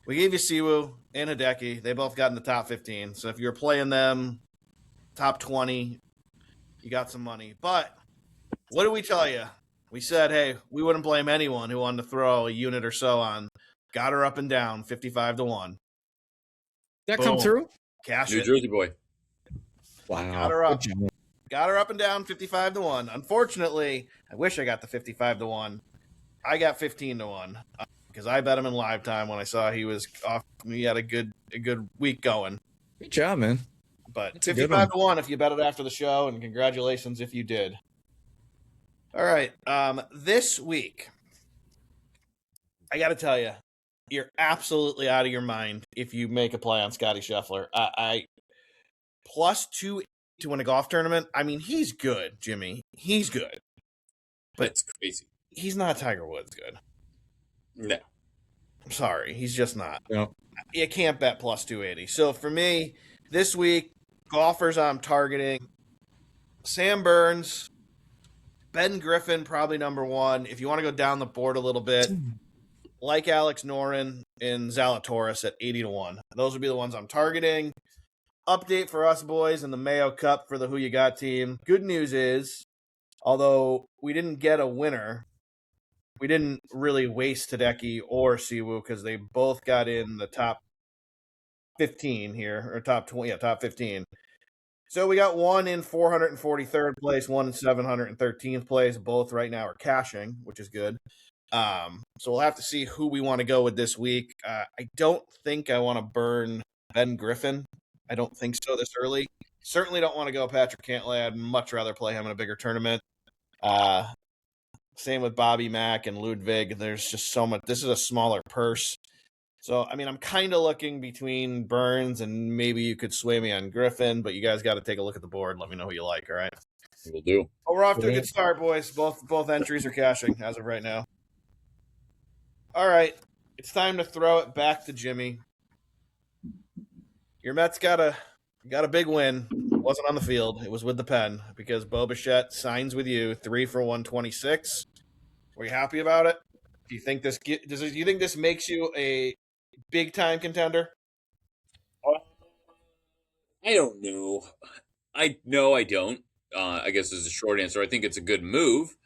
We gave you Siwoo and Hideki. They both got in the top 15. So if you're playing them, top 20, you got some money. But what did we tell you? We said, hey, we wouldn't blame anyone who wanted to throw a unit or so on. Got her up and down, 55-1. That come through? Cash New it. Jersey boy. Wow. Got her up. Got her up and down, 55-1. Unfortunately, I wish I got the 55-1. I got 15-1 because I bet him in live time when I saw he was off. He had a good week going. Good job, man. But That's a good one. 55-1 if you bet it after the show, and congratulations if you did. All right. This week, I got to tell you, you're absolutely out of your mind if you make a play on Scotty Scheffler. I plus 2 to win a golf tournament. I mean, he's good, Jimmy. He's good. But it's crazy. He's not Tiger Woods good. No. I'm sorry. He's just not. No. You can't bet plus 280. So for me, this week, golfers I'm targeting, Sam Burns, Ben Griffin, probably number one. If you want to go down the board a little bit, like Alex Noren and Zalatoris at 80-1. Those would be the ones I'm targeting. Update for us boys in the Mayo Cup for the Who You Got team. Good news is, although we didn't get a winner, we didn't really waste Hideki or Siwoo because they both got in the top 15 here, or top 20, top 15. So we got one in 443rd place, one in 713th place. Both right now are cashing, which is good. So we'll have to see who we want to go with this week. I don't think I want to burn Ben Griffin. I don't think so this early. Certainly don't want to go Patrick Cantlay. I'd much rather play him in a bigger tournament. Same with Bobby Mack and Ludwig. There's just so much. This is a smaller purse. So, I mean, I'm kind of looking between Burns and maybe you could sway me on Griffin, but you guys got to take a look at the board and let me know who you like, all right? We'll do. Well, we're off to a good start, boys. Both entries are cashing as of right now. All right, it's time to throw it back to Jimmy. Your Mets got a big win. It wasn't on the field. It was with the pen because Bo Bichette signs with you 3 for 126. Were you happy about it? Do you think this makes you a big time contender? I don't know. I don't. I guess is a short answer. I think it's a good move.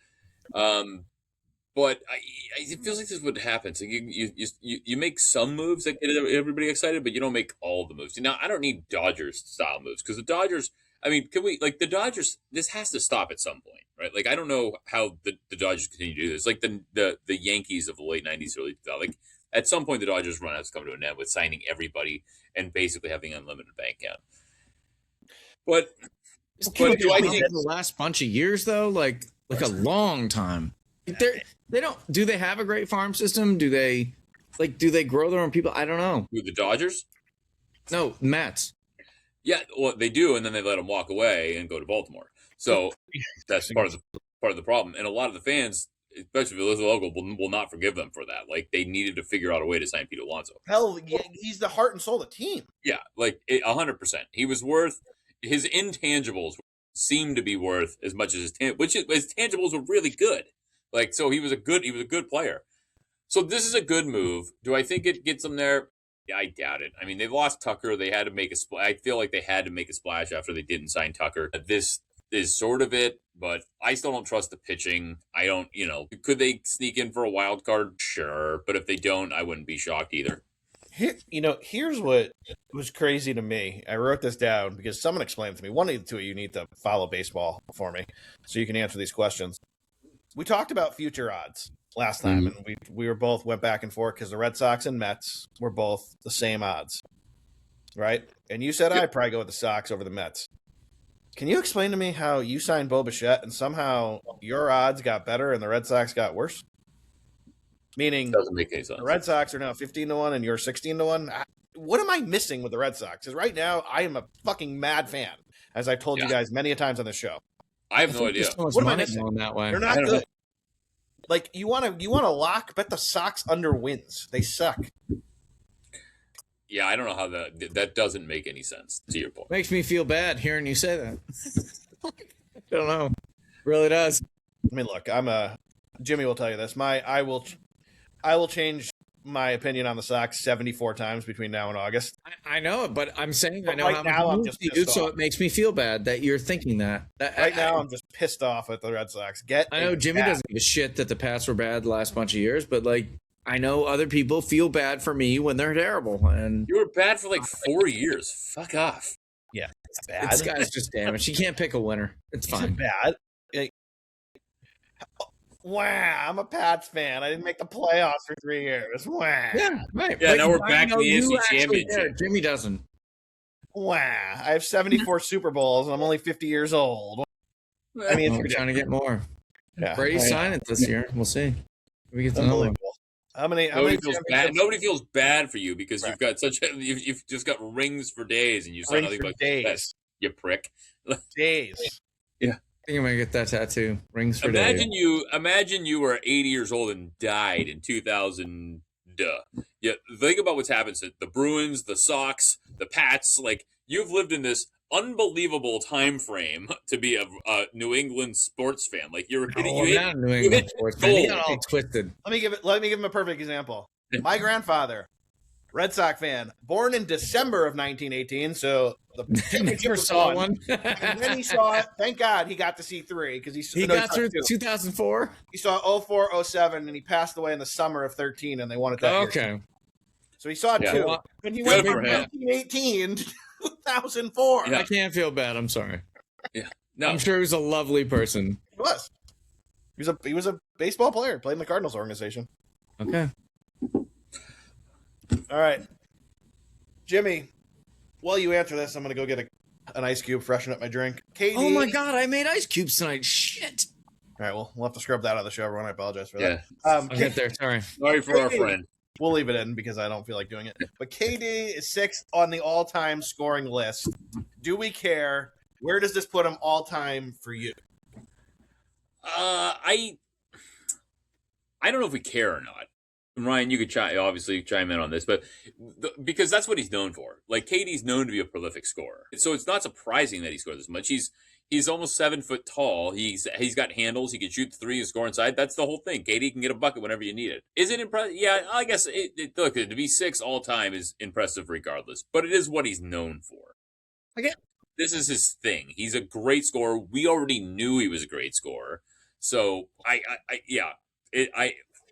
But it feels like this would happen. So you make some moves that get everybody excited, but you don't make all the moves. Now, I don't need Dodgers style moves because the Dodgers. I mean, the Dodgers? This has to stop at some point, right? Like I don't know how the Dodgers continue to do this. Like the Yankees of the late '90s, early 2000s. Like at some point, the Dodgers run has to come to an end with signing everybody and basically having unlimited bank account. But do I think the last bunch of years though, like a long time? They don't. Do they have a great farm system? Do they grow their own people? I don't know. Who, the Dodgers? No, Mets. Yeah, well, they do, and then they let them walk away and go to Baltimore. So that's part of the problem. And a lot of the fans, especially if they're local, will not forgive them for that. Like they needed to figure out a way to sign Pete Alonso. Hell, he's the heart and soul of the team. Yeah, like 100%. He was worth his intangibles seemed to be worth as much as his tangibles were really good. Like so, he was a good player. So this is a good move. Do I think it gets them there? Yeah, I doubt it. I mean, they lost Tucker. They had to make a splash. I feel like they had to make a splash after they didn't sign Tucker. This is sort of it, but I still don't trust the pitching. I don't, could they sneak in for a wild card? Sure. But if they don't, I wouldn't be shocked either. Here's what was crazy to me. I wrote this down because someone explained to me. One of the two of you need to follow baseball for me so you can answer these questions. We talked about future odds last time, and we were both went back and forth because the Red Sox and Mets were both the same odds, right? And you said I'd probably go with the Sox over the Mets. Can you explain to me how you signed Bo Bichette and somehow your odds got better and the Red Sox got worse? Meaning, doesn't make any sense. The Red Sox are now 15-1 and you're 16-1. What am I missing with the Red Sox? Because right now I am a fucking mad fan, as I've told you guys many a times on this show. I have no idea. What am I missing that way? They're not good. Like you want to lock? Bet the Sox under wins. They suck. Yeah, I don't know how that doesn't make any sense. To your point, makes me feel bad hearing you say that. I don't know. It really does. I mean, look, Jimmy will tell you this. I will change my opinion on the Sox 74 times between now and August. I know it, but I'm saying I know right how now I'm much just you do, pissed so off. it makes me feel bad that you're thinking that. I'm just pissed off at the Red Sox. I know Jimmy doesn't give a shit that the Pats were bad the last bunch of years, but I know other people feel bad for me when they're terrible. And you were bad for 4 years. Fuck off. Yeah, it's bad. This guy's just damaged. He can't pick a winner. It's fine. Bad. Wow, I'm a Pats fan. I didn't make the playoffs for 3 years. Wow. Yeah, right. Yeah, now we're back in the AFC Championship. Jimmy doesn't. Wow. I have 74 Super Bowls, and I'm only 50 years old. I mean, we're trying to get more. Yeah, Brady's signing this year. We'll see. We get another one. Nobody feels bad for you because you've got you've just got rings for days and you saw nothing but success, you prick. Days. Yeah. I think I'm gonna get that tattoo. Rings for days. Imagine you were 80 years old and died in 2000. Yeah, think about what's happened to the Bruins, the Sox, the Pats. You've lived in this unbelievable time frame to be a New England sports fan. You're not a New England sports fan. You got all twisted. Let me give him a perfect example. My grandfather, Red Sox fan, born in December of 1918, so the never saw one. And then he saw it. Thank God he got to see 3 because he got through 2004. He saw 04, 07, and he passed away in the summer of 13, and they won it that year. Okay. So he saw 2. And he went from 1918 to 2004. Yeah. I can't feel bad. I'm sorry. Yeah. No. I'm sure he was a lovely person. He was. He was a baseball player. Played in the Cardinals organization. Okay. All right. Jimmy, while you answer this, I'm going to go get an ice cube, freshen up my drink. KD. Oh, my God. I made ice cubes tonight. Shit. All right. Well, we'll have to scrub that out of the show, everyone. I apologize for that. I'll get there. Sorry. Sorry for our friend. We'll leave it in because I don't feel like doing it. But KD is 6th on the all-time scoring list. Do we care? Where does this put him all-time for you? I don't know if we care or not. Ryan, you could obviously chime in on this, but because that's what he's known for. KD's known to be a prolific scorer, so it's not surprising that he scores this much. He's almost 7 foot tall. He's got handles. He can shoot 3 and score inside. That's the whole thing. KD can get a bucket whenever you need it. Is it impressive? Yeah, I guess look, to be 6 all time is impressive regardless, but it is what he's known for. This is his thing. He's a great scorer. We already knew he was a great scorer, so I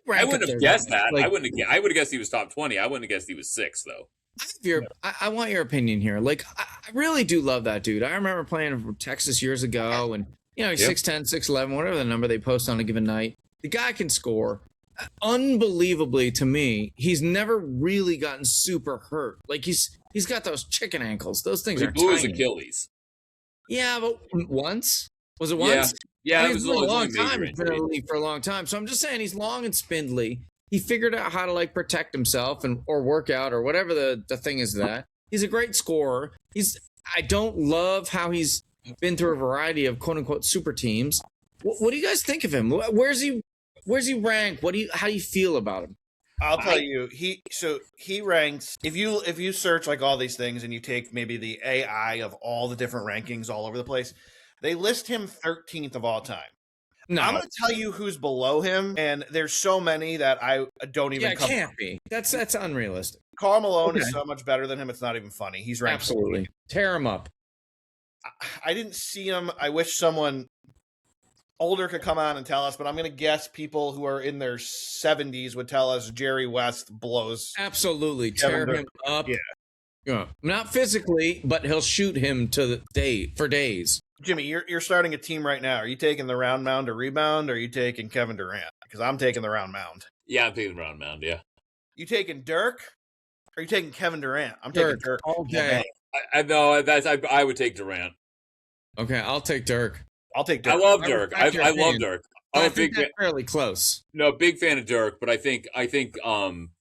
wouldn't have guessed that. I would have guessed he was top 20. I wouldn't have guessed he was 6 though. I want your opinion here. I really do love that dude. I remember playing for Texas years ago, and he's 6'10", 6'11", whatever the number they post on a given night. The guy can score. Unbelievably to me, he's never really gotten super hurt. He's got those chicken ankles. Those things are blew his tiny. Achilles. Yeah, but once? Was it once? Yeah, it was a long time. He's been in the league for a long time. So I'm just saying he's long and spindly. He figured out how to protect himself or work out or whatever the thing is that. He's a great scorer. I don't love how he's been through a variety of quote unquote super teams. What do you guys think of him? Where's he rank? How do you feel about him? I'll tell you, he ranks. If you search all these things and you take maybe the AI of all the different rankings all over the place, they list him 13th of all time. No. I'm going to tell you who's below him, and there's so many that I don't even. Yeah, it can't be. That's unrealistic. Karl Malone is so much better than him. It's not even funny. He's ranked. Absolutely. Tear him up. I didn't see him. I wish someone older could come on and tell us, but I'm going to guess people who are in their 70s would tell us Jerry West blows. Absolutely. Tear him up. Yeah. Not physically, but he'll shoot him for days. Jimmy, you're starting a team right now. Are you taking the round mound to rebound, or are you taking Kevin Durant? Because I'm taking the round mound. Yeah, I'm taking the round mound, yeah. You taking Dirk, or are you taking Kevin Durant? I'm taking Dirk. Okay. I would take Durant. Okay, I'll take Dirk. I'll take Dirk. I love Dirk. I love Dirk. I think that's fairly close. No, big fan of Dirk, but I think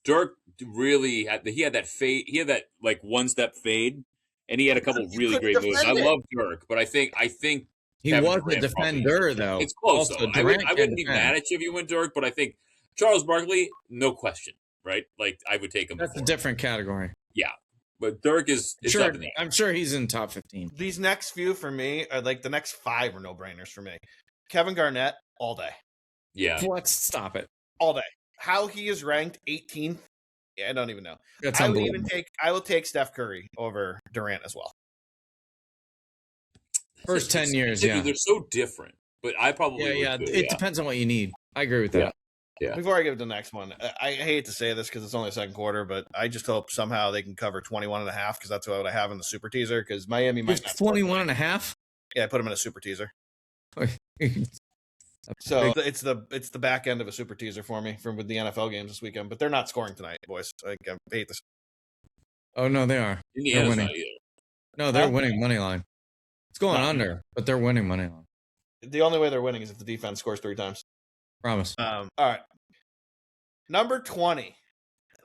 Dirk really had that fade. He had that like one step fade, and he had a couple really great moves. I love Dirk, but I think he Kevin was Durant a defender though. It's close also, though. I wouldn't be mad at you if you went Dirk, but I think Charles Barkley, no question, right? Like I would take him. That's a different category. Yeah, but Dirk is sure. up in the air. I'm sure he's in top 15. These next few for me are like the next 5 are no brainers for me. Kevin Garnett all day. Yeah, Let's stop it. All day. How he is ranked 18th. Yeah, I don't even know. That's I will take Steph Curry over Durant as well. First 10 years, yeah. They're so different, but I probably it depends on what you need. I agree with that. Yeah. Before I give it the next one, I hate to say this because it's only the second quarter, but I just hope somehow they can cover 21.5 because that's what I have in the super teaser because Miami might not. 21.5? Yeah, I put them in a super teaser. So it's the back end of a super teaser for me with the NFL games this weekend, but they're not scoring tonight, boys. I hate this. Oh no, they are. They're winning. No, they're winning money line. It's going under, but they're winning money line. The only way they're winning is if the defense scores 3 times. Promise. All right. Number 20.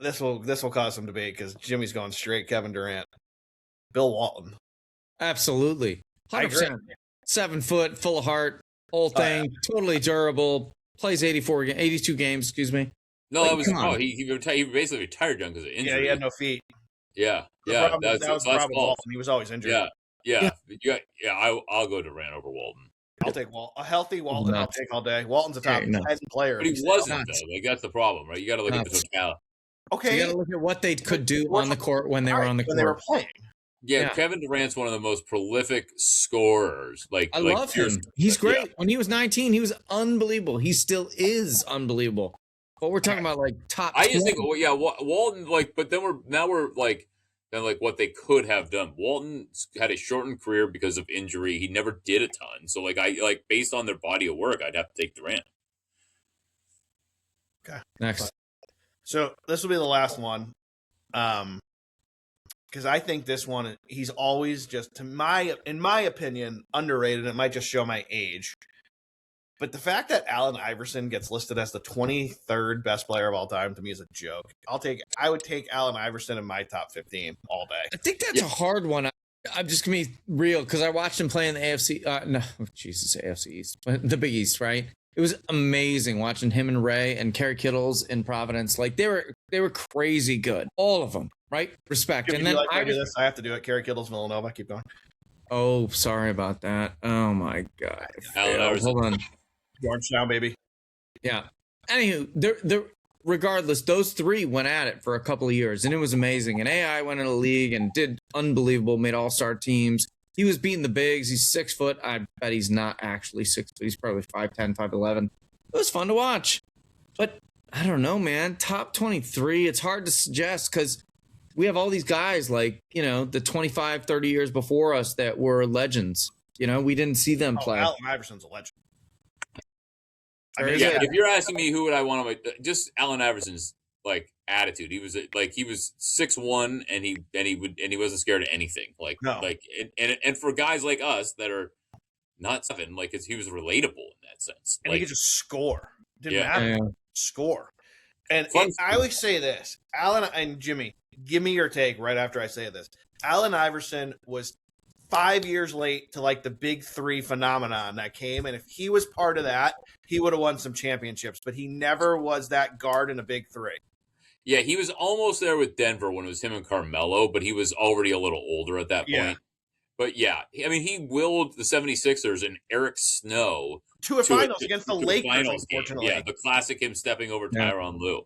This will cause some debate because Jimmy's going straight Kevin Durant. Bill Walton. Absolutely. 100%. 7 foot, full of heart, whole thing, totally durable. Plays 82 games, excuse me. No, that was he basically retired young because of injury. Yeah, he had no feet. Yeah. That was the problem with Walton. He was always injured. Yeah. I'll go Durant over Walton. I'll take a healthy Walton. I'll take all day. Walton's a top 10 player. But he wasn't though. Like that's the problem, right? You got to look at the totality. Okay. So you got to look at what they could do on the court when they were on the court. When they were playing. Yeah, Kevin Durant's one of the most prolific scorers. I love him. He's great. Yeah. When he was 19, he was unbelievable. He still is unbelievable. But we're talking about like top. I just think, Walton. But then we're what they could have done. Walton had a shortened career because of injury. He never did a ton. So based on their body of work, I'd have to take Durant. Okay. Next. So this will be the last one. Because I think this one, he's always just, in my opinion, underrated. It might just show my age. But the fact that Allen Iverson gets listed as the 23rd best player of all time to me is a joke. I would take Allen Iverson in my top 15 all day. I think that's a hard one. I'm just going to be real because I watched him play in the AFC. AFC East. The Big East, right? It was amazing watching him and Ray and Kerry Kittles in Providence. Like they were crazy good. All of them. Right? Respect. And then I do this. I have to do it. Kerry Kittles, Villanova. Keep going. Oh, sorry about that. Oh my God. Hold on. Georgetown, baby. Yeah. Anywho, they're regardless, those 3 went at it for a couple of years, and it was amazing. And AI went in the league and did unbelievable, made all-star teams. He was beating the bigs. He's 6 foot. I bet he's not actually 6 foot. He's probably 5'10", 5'11". It was fun to watch. But I don't know, man. Top 23, it's hard to suggest because we have all these guys like, the 25, 30 years before us that were legends. We didn't see them play. Allen Iverson's a legend. If you're asking me who would I want to, just Allen Iverson's attitude. He was 6'1" and he wasn't scared of anything. And for guys like us that are not 7, he was relatable in that sense. And he could just score. Didn't matter. Score. And I always say this, Allen and Jimmy, give me your take right after I say this. Allen Iverson was 5 years late to the big 3 phenomenon that came. And if he was part of that, he would have won some championships, but he never was that guard in a big 3. Yeah. He was almost there with Denver when it was him and Carmelo, but he was already a little older at that point. But yeah, I mean, he willed the 76ers and Eric Snow to a finals against the to a Lakers, finals game. unfortunately. Yeah, the classic him stepping over Yeah. Tyronn Lue.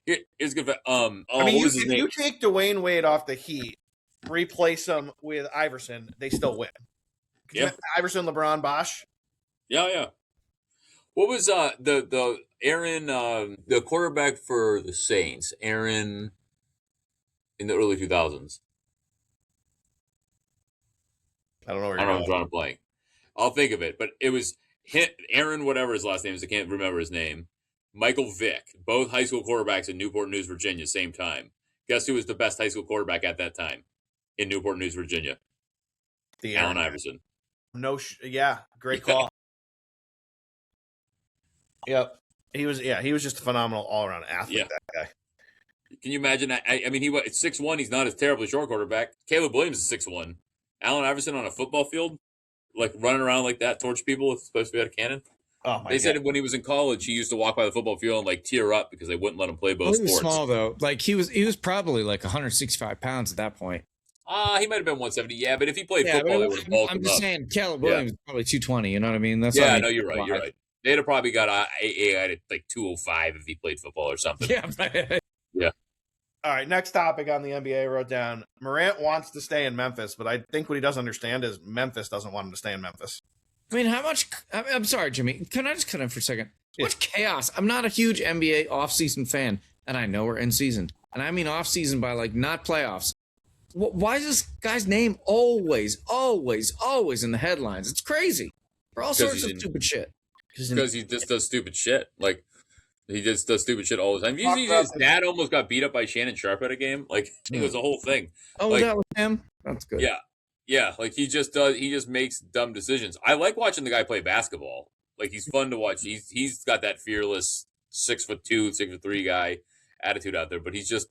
Here's good. I mean, what was his if name? you take Dwayne Wade off the Heat, replace him with Iverson, they still win. Yeah. Iverson, LeBron, Bosh. Yeah. What was the Aaron the quarterback for the Saints? Aaron in the early 2000s. I don't know where I you're don't know. I'm going. drawing a blank. I'll think of it, but it was Aaron, whatever his last name is. I can't remember his name. Michael Vick, both high school quarterbacks in Newport News, Virginia, same time. Guess who was the best high school quarterback at that time in Newport News, Virginia? Allen Iverson. Yeah, great call. Yep. He was just a phenomenal all-around athlete, that guy. Can you imagine that? I mean, he was 6'1". He's not a terribly short quarterback. Caleb Williams is 6'1". Allen Iverson on a football field, like running around like that, torch people. It's supposed to be out of cannon. Oh my! They said when he was in college, he used to walk by the football field and like tear up because they wouldn't let him play both He was sports. small though. Like he was probably like 165 pounds at that point. He might have been 170. Yeah, but if he played football, they would have bulked him up. I'm just saying, Caleb Williams is probably 220. You know what I mean? That's no, you're right. You're right. They'd have probably got a at like 205 if he played football or something. Yeah. Yeah. All right, next topic on the NBA I wrote down. Morant wants to stay in Memphis, but I think what he doesn't understand is Memphis doesn't want him to stay in Memphis. I mean, how much? I'm sorry, Jimmy. Can I just cut in for a second? How much chaos? I'm not a huge NBA offseason fan, and I know we're in season, and I mean offseason by like not playoffs. Why is this guy's name always in the headlines? It's crazy for all sorts of stupid shit. Because he just does stupid shit. Like, he just does stupid shit all the time. You see his dad almost got beat up by Shannon Sharp at a game. Like, it was a whole thing. Oh, like, that was him? That's good. Yeah. Like, he just makes dumb decisions. I like watching the guy play basketball. Like, he's fun to watch. He's got that fearless 6'2", 6'3" guy attitude out there. But he's just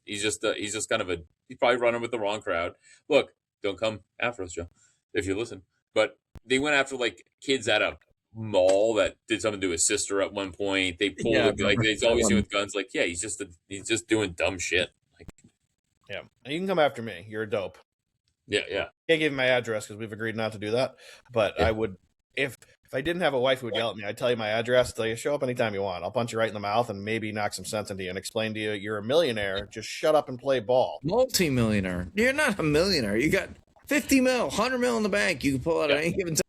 kind of he's probably running with the wrong crowd. Look, don't come after us, Joe, if you listen. But they went after like kids at a mall that did something to his sister at one point. They pulled like they always do with guns. Like, yeah, he's just doing dumb shit. Like, yeah, you can come after me. You're a dope. Yeah. Can't give you my address because we've agreed not to do that. But I would, if I didn't have a wife who would yell at me, I'd tell you my address. Tell you show up anytime you want. I'll punch you right in the mouth and maybe knock some sense into you and explain to you you're a millionaire. Just shut up and play ball. Multi-millionaire. You're not a millionaire. You got 50 mil, 100 mil in the bank. You can pull out at any given time.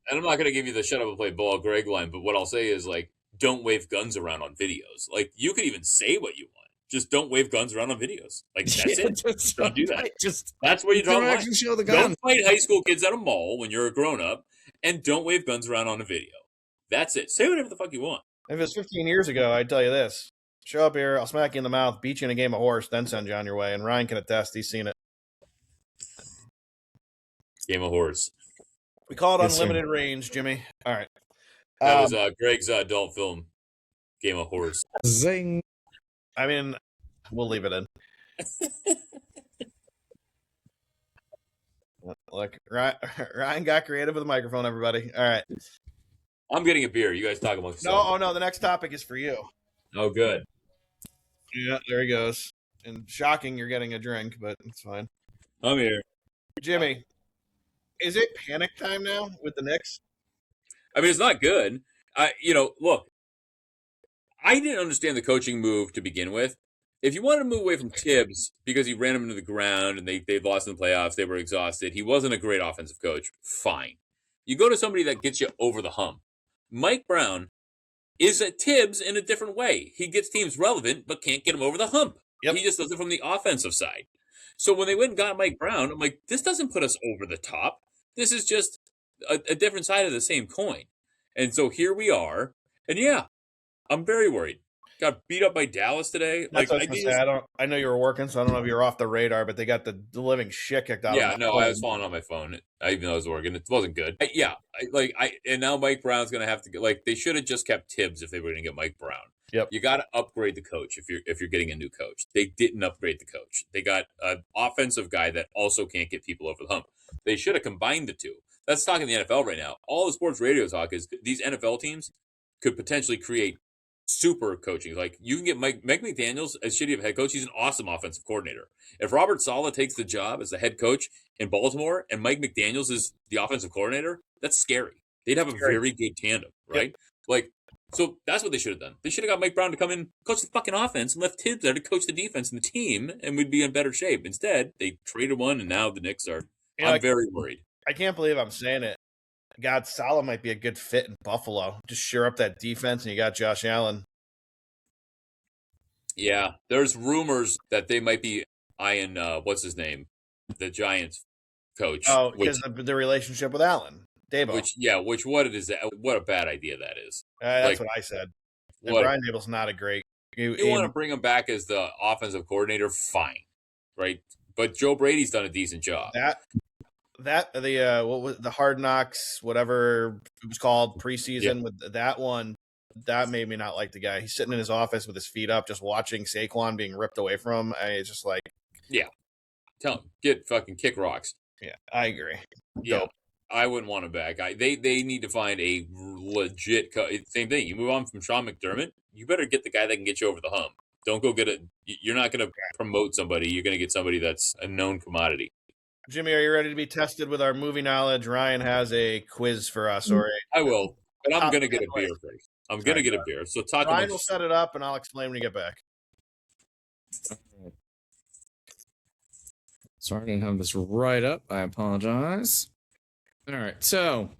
And I'm not going to give you the shut up and play ball Greg line, but what I'll say is, like, don't wave guns around on videos. Like, you could even say what you want. Just don't wave guns around on videos. Like, that's it. Don't do that. That's where you draw the line. Show the gun. Don't fight high school kids at a mall when you're a grown-up, and don't wave guns around on a video. That's it. Say whatever the fuck you want. If it was 15 years ago, I'd tell you this. Show up here, I'll smack you in the mouth, beat you in a game of horse, then send you on your way. And Ryan can attest. He's seen it. Game of horse. We call it unlimited range, Jimmy. All right. That was Greg's adult film, Game of Horse. Zing. I mean, we'll leave it in. Look, Ryan got creative with the microphone, everybody. All right. I'm getting a beer. You guys talk amongst yourselves. Oh, no, the next topic is for you. Oh, good. Yeah, there he goes. And shocking you're getting a drink, but it's fine. I'm here. Jimmy, is it panic time now with the Knicks? I mean, it's not good. Look, I didn't understand the coaching move to begin with. If you wanted to move away from Tibbs because he ran him into the ground and they lost in the playoffs, they were exhausted, he wasn't a great offensive coach, fine. You go to somebody that gets you over the hump. Mike Brown is a Tibbs in a different way. He gets teams relevant but can't get them over the hump. Yep. He just does it from the offensive side. So when they went and got Mike Brown, I'm like, this doesn't put us over the top. This is just a different side of the same coin. And so here we are. And yeah, I'm very worried. Got beat up by Dallas today. I know you were working, so I don't know if you were off the radar, but they got the living shit kicked out of them. Yeah, no, I was falling on my phone. Even though I was working. It wasn't good. And now Mike Brown's going to have to they should have just kept Tibbs if they were going to get Mike Brown. Yep. You got to upgrade the coach if you're getting a new coach. They didn't upgrade the coach. They got an offensive guy that also can't get people over the hump. They should have combined the two. That's talking the NFL right now. All the sports radio talk is these NFL teams could potentially create super coaching. Like, you can get Mike McDaniels as shitty of a head coach. He's an awesome offensive coordinator. If Robert Saleh takes the job as the head coach in Baltimore and Mike McDaniels is the offensive coordinator, that's scary. They'd have a very good tandem, right? Yep. Like, so that's what they should have done. They should have got Mike Brown to come in, coach the fucking offense, and left Tibbs there to coach the defense and the team, and we'd be in better shape. Instead, they traded one, and now the Knicks are. I'm very worried. I can't believe I'm saying it. God, Saleh might be a good fit in Buffalo. Just shore up that defense, and you got Josh Allen. Yeah, there's rumors that they might be eyeing, what's his name? The Giants coach. Oh, because the relationship with Allen. Dabo. What a bad idea that is. That's what I said. And Brian Dable's not a great. You want to bring him back as the offensive coordinator, fine, right? But Joe Brady's done a decent job. What was the Hard Knocks, whatever it was called, preseason with that one, that made me not like the guy. He's sitting in his office with his feet up, just watching Saquon being ripped away from him. It's just like, tell him get fucking kick rocks. Yeah, I agree. Yeah. Dope. I wouldn't want him back. They need to find a legit same thing. You move on from Sean McDermott, you better get the guy that can get you over the hump. Don't go get it. You're not going to promote somebody. You're going to get somebody that's a known commodity. Jimmy, are you ready to be tested with our movie knowledge? Ryan has a quiz for us. I will, but I'm going to get a beer first. I'm going to get a beer. So Ryan will set it up, and I'll explain when you get back. Sorry, I didn't have this right up. I apologize. All right, so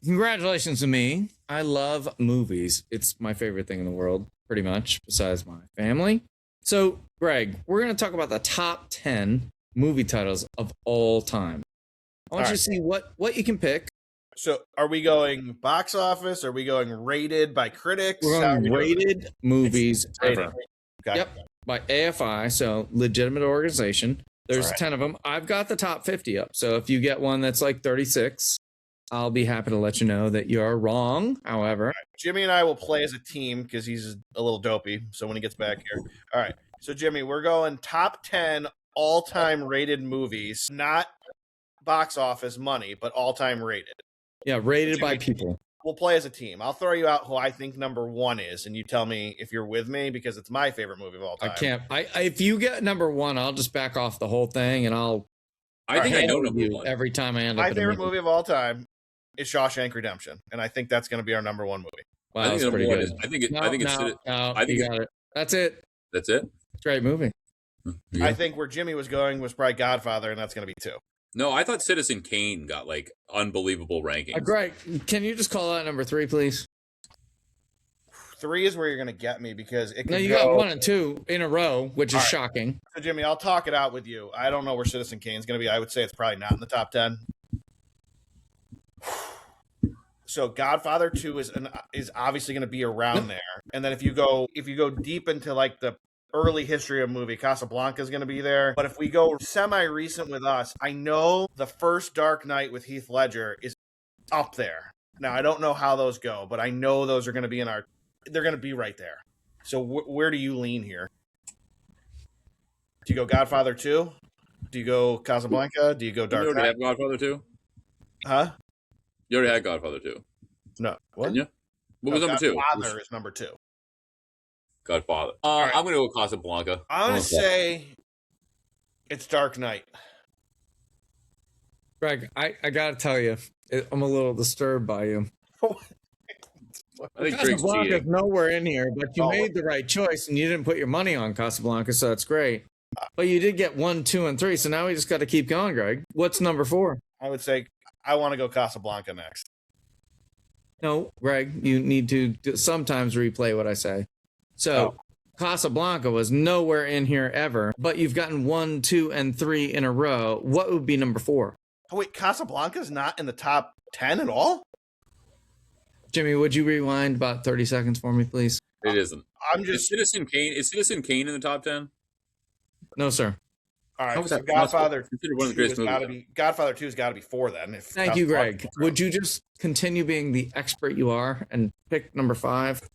congratulations to me. I love movies. It's my favorite thing in the world, pretty much, besides my family. So, Greg, we're going to talk about the top 10 movie titles of all time. I want you to see what you can pick. So, are we going box office? Are we going rated by critics? We're going rated movies ever. Okay. Yep, by AFI, so legitimate organization. There's 10 of them. I've got the top 50 up. So if you get one that's like 36, I'll be happy to let you know that you're wrong. However, Jimmy and I will play as a team because he's a little dopey. So when he gets back here. All right. So, Jimmy, we're going top 10 all-time rated movies, not box office money, but all-time rated. Yeah, rated Jimmy, by people. We'll play as a team. I'll throw you out who I think number 1 is, and you tell me if you're with me because it's my favorite movie of all time. I can't. If you get number 1, I'll just back off the whole thing, and I think I know number 1 every time I end up. My favorite movie of all time is Shawshank Redemption, and I think that's going to be our number 1 movie. Wow, that's pretty good. You got it. That's it. That's it. Great movie. Yeah. I think where Jimmy was going was probably Godfather, and that's going to be 2. No, I thought Citizen Kane got like unbelievable rankings. Greg, can you just call out number 3, please? 3 is where you're going to get me because it can got 1 and 2 in a row, which is shocking. So, Jimmy, I'll talk it out with you. I don't know where Citizen Kane's going to be. I would say it's probably not in the top 10. So Godfather 2 is obviously going to be around there. And then if you go deep into like the early history of movie, Casablanca is going to be there. But if we go semi-recent with us, I know the first Dark Knight with Heath Ledger is up there. Now, I don't know how those go, but I know those are going to be they're going to be right there. So where do you lean here? Do you go Godfather 2? Do you go Casablanca? Do you go Dark Knight? You already have Godfather 2? Huh? You already had Godfather 2. No. What? Didn't you? What was number 2? Godfather is number 2. Godfather. Right. I'm going to go Casablanca. I'm going to say it's Dark Knight. Greg, I got to tell you, I'm a little disturbed by you. I think Drake's Casablanca's cheating. nowhere in here, but you made the right choice, and you didn't put your money on Casablanca, so that's great. But you did get 1, 2, and 3, so now we just got to keep going, Greg. What's number 4? I would say I want to go Casablanca next. No, Greg, you need to sometimes replay what I say. So Casablanca was nowhere in here ever, but you've gotten 1, 2, and 3 in a row. What would be number 4? Oh, wait, Casablanca's not in the top 10 at all? Jimmy, would you rewind about 30 seconds for me, please? It isn't. Is Citizen Kane in the top 10? No, sir. All right, so Godfather considered one of the greatest movies. Godfather 2 has got to be 4 then. Thank you, Greg. Would you just continue being the expert you are and pick number 5?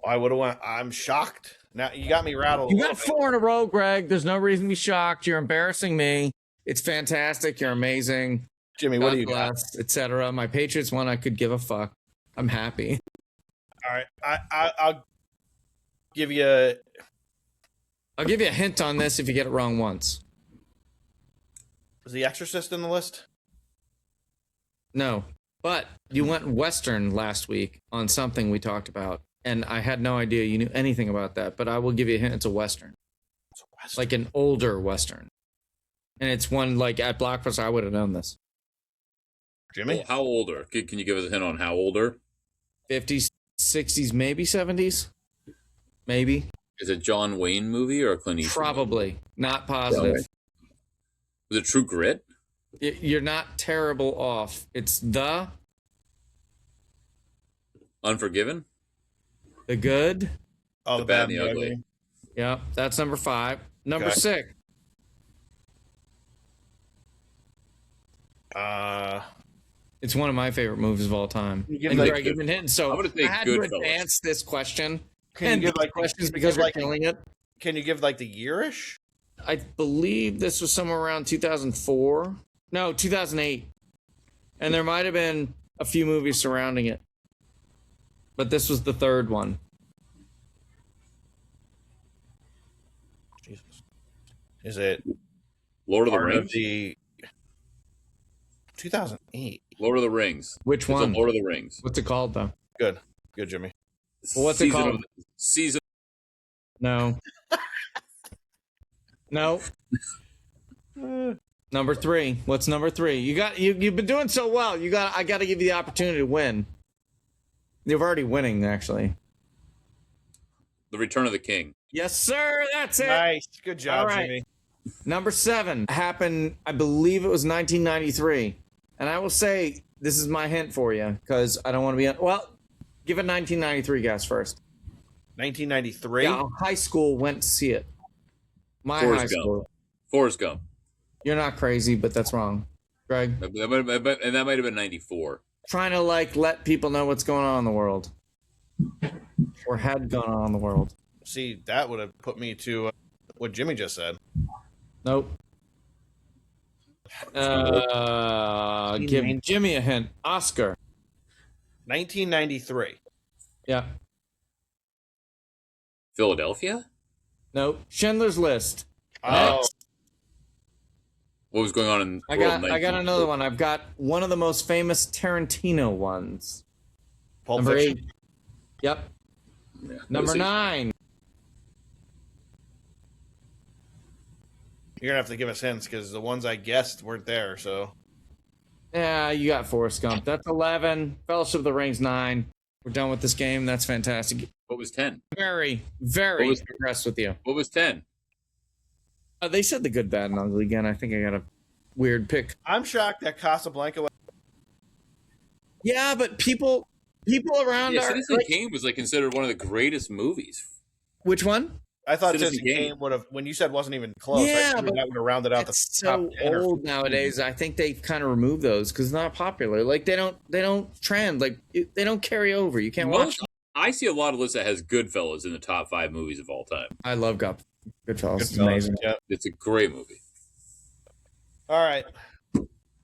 I would have went. I'm shocked. Now you got me rattled. You got 4 in a row, Greg. There's no reason to be shocked. You're embarrassing me. It's fantastic. You're amazing. Jimmy, what do you got? Etc. My Patriots won. I could give a fuck. I'm happy. All right. I'll give you. I'll give you a hint on this if you get it wrong once. Is The Exorcist in the list? No, but you went Western last week on something we talked about, and I had no idea you knew anything about that. But I will give you a hint. It's a Western. It's a Western. Like an older Western. And it's one like at Blockbuster, I would have known this. Jimmy? Well, how older? Can you give us a hint on how older? 50s, 60s, maybe 70s? Maybe. Is it a John Wayne movie or a Clint Eastwood Probably. movie? Not positive. Was it True Grit? You're not terrible off. It's The Unforgiven? Good. Oh, The Bad and the Ugly. Yep, that's number 5. Number Okay. 6. It's one of my favorite movies of all time. You give And like Greg, you've been hitting. So I'm gonna say I had to Goodfellas. advance this question. Can you And give these like questions can you because give, we're like, killing it. Can you give like the yearish? I believe this was somewhere around 2004. No, 2008. And there might have been a few movies surrounding it. But this was the third one. Jesus. Is it Lord of the part of Rings? the 2008? Lord of the Rings. Which It's a one? Lord of the Rings. What's it called, though? Good, Jimmy. Well, what's it Season called? of- Season. No. No. Number 3. What's number 3? You've been doing so well. I got to give you the opportunity to win. You're already winning, actually. The Return of the King. Yes, sir. That's it. Nice. Good job, All right. Jimmy. Number 7 happened, I believe it was 1993. And I will say, this is my hint for you, because I don't want to be... Well, give a 1993 guess first. 1993. Yeah, high school went to see it. My Forrest high Gump. school. Forrest Gump. You're not crazy, but that's wrong. Greg? And that might have been 94. Trying to, let people know what's going on in the world. Or had gone on in the world. See, that would have put me to what Jimmy just said. Nope. Give Jimmy a hint. Oscar. 1993. Yeah. Philadelphia? Nope. Schindler's List. Oh, What was going on in I world got another one. I've got one of the most famous Tarantino ones. Pulp Number Fiction. 8. Yep. Yeah. Number 9. You're gonna have to give us hints because the ones I guessed weren't there. So Yeah, you got Forrest Gump. That's 11. Fellowship of the Rings 9. We're done with this game. That's fantastic. What was 10? Very, very What was- impressed with you. What was 10? They said the good, bad, and ugly again. I think I got a weird pick. I'm shocked that Casablanca. Yeah, but people around Yeah, are Citizen Kane was considered one of the greatest movies. Which one? I thought Citizen Citizen Kane. Kane would have, when you said wasn't even close. Yeah, I figured that would have rounded out the It's top so 10 or old nowadays. I think they've kind of removed those because they're not popular. Like they don't trend. Like they don't carry over. You can't watch. I see a lot of lists that has Goodfellas in the top 5 movies of all time. I love Goodfellas. It's Goodfellas. amazing. Yeah. It's a great movie. All right.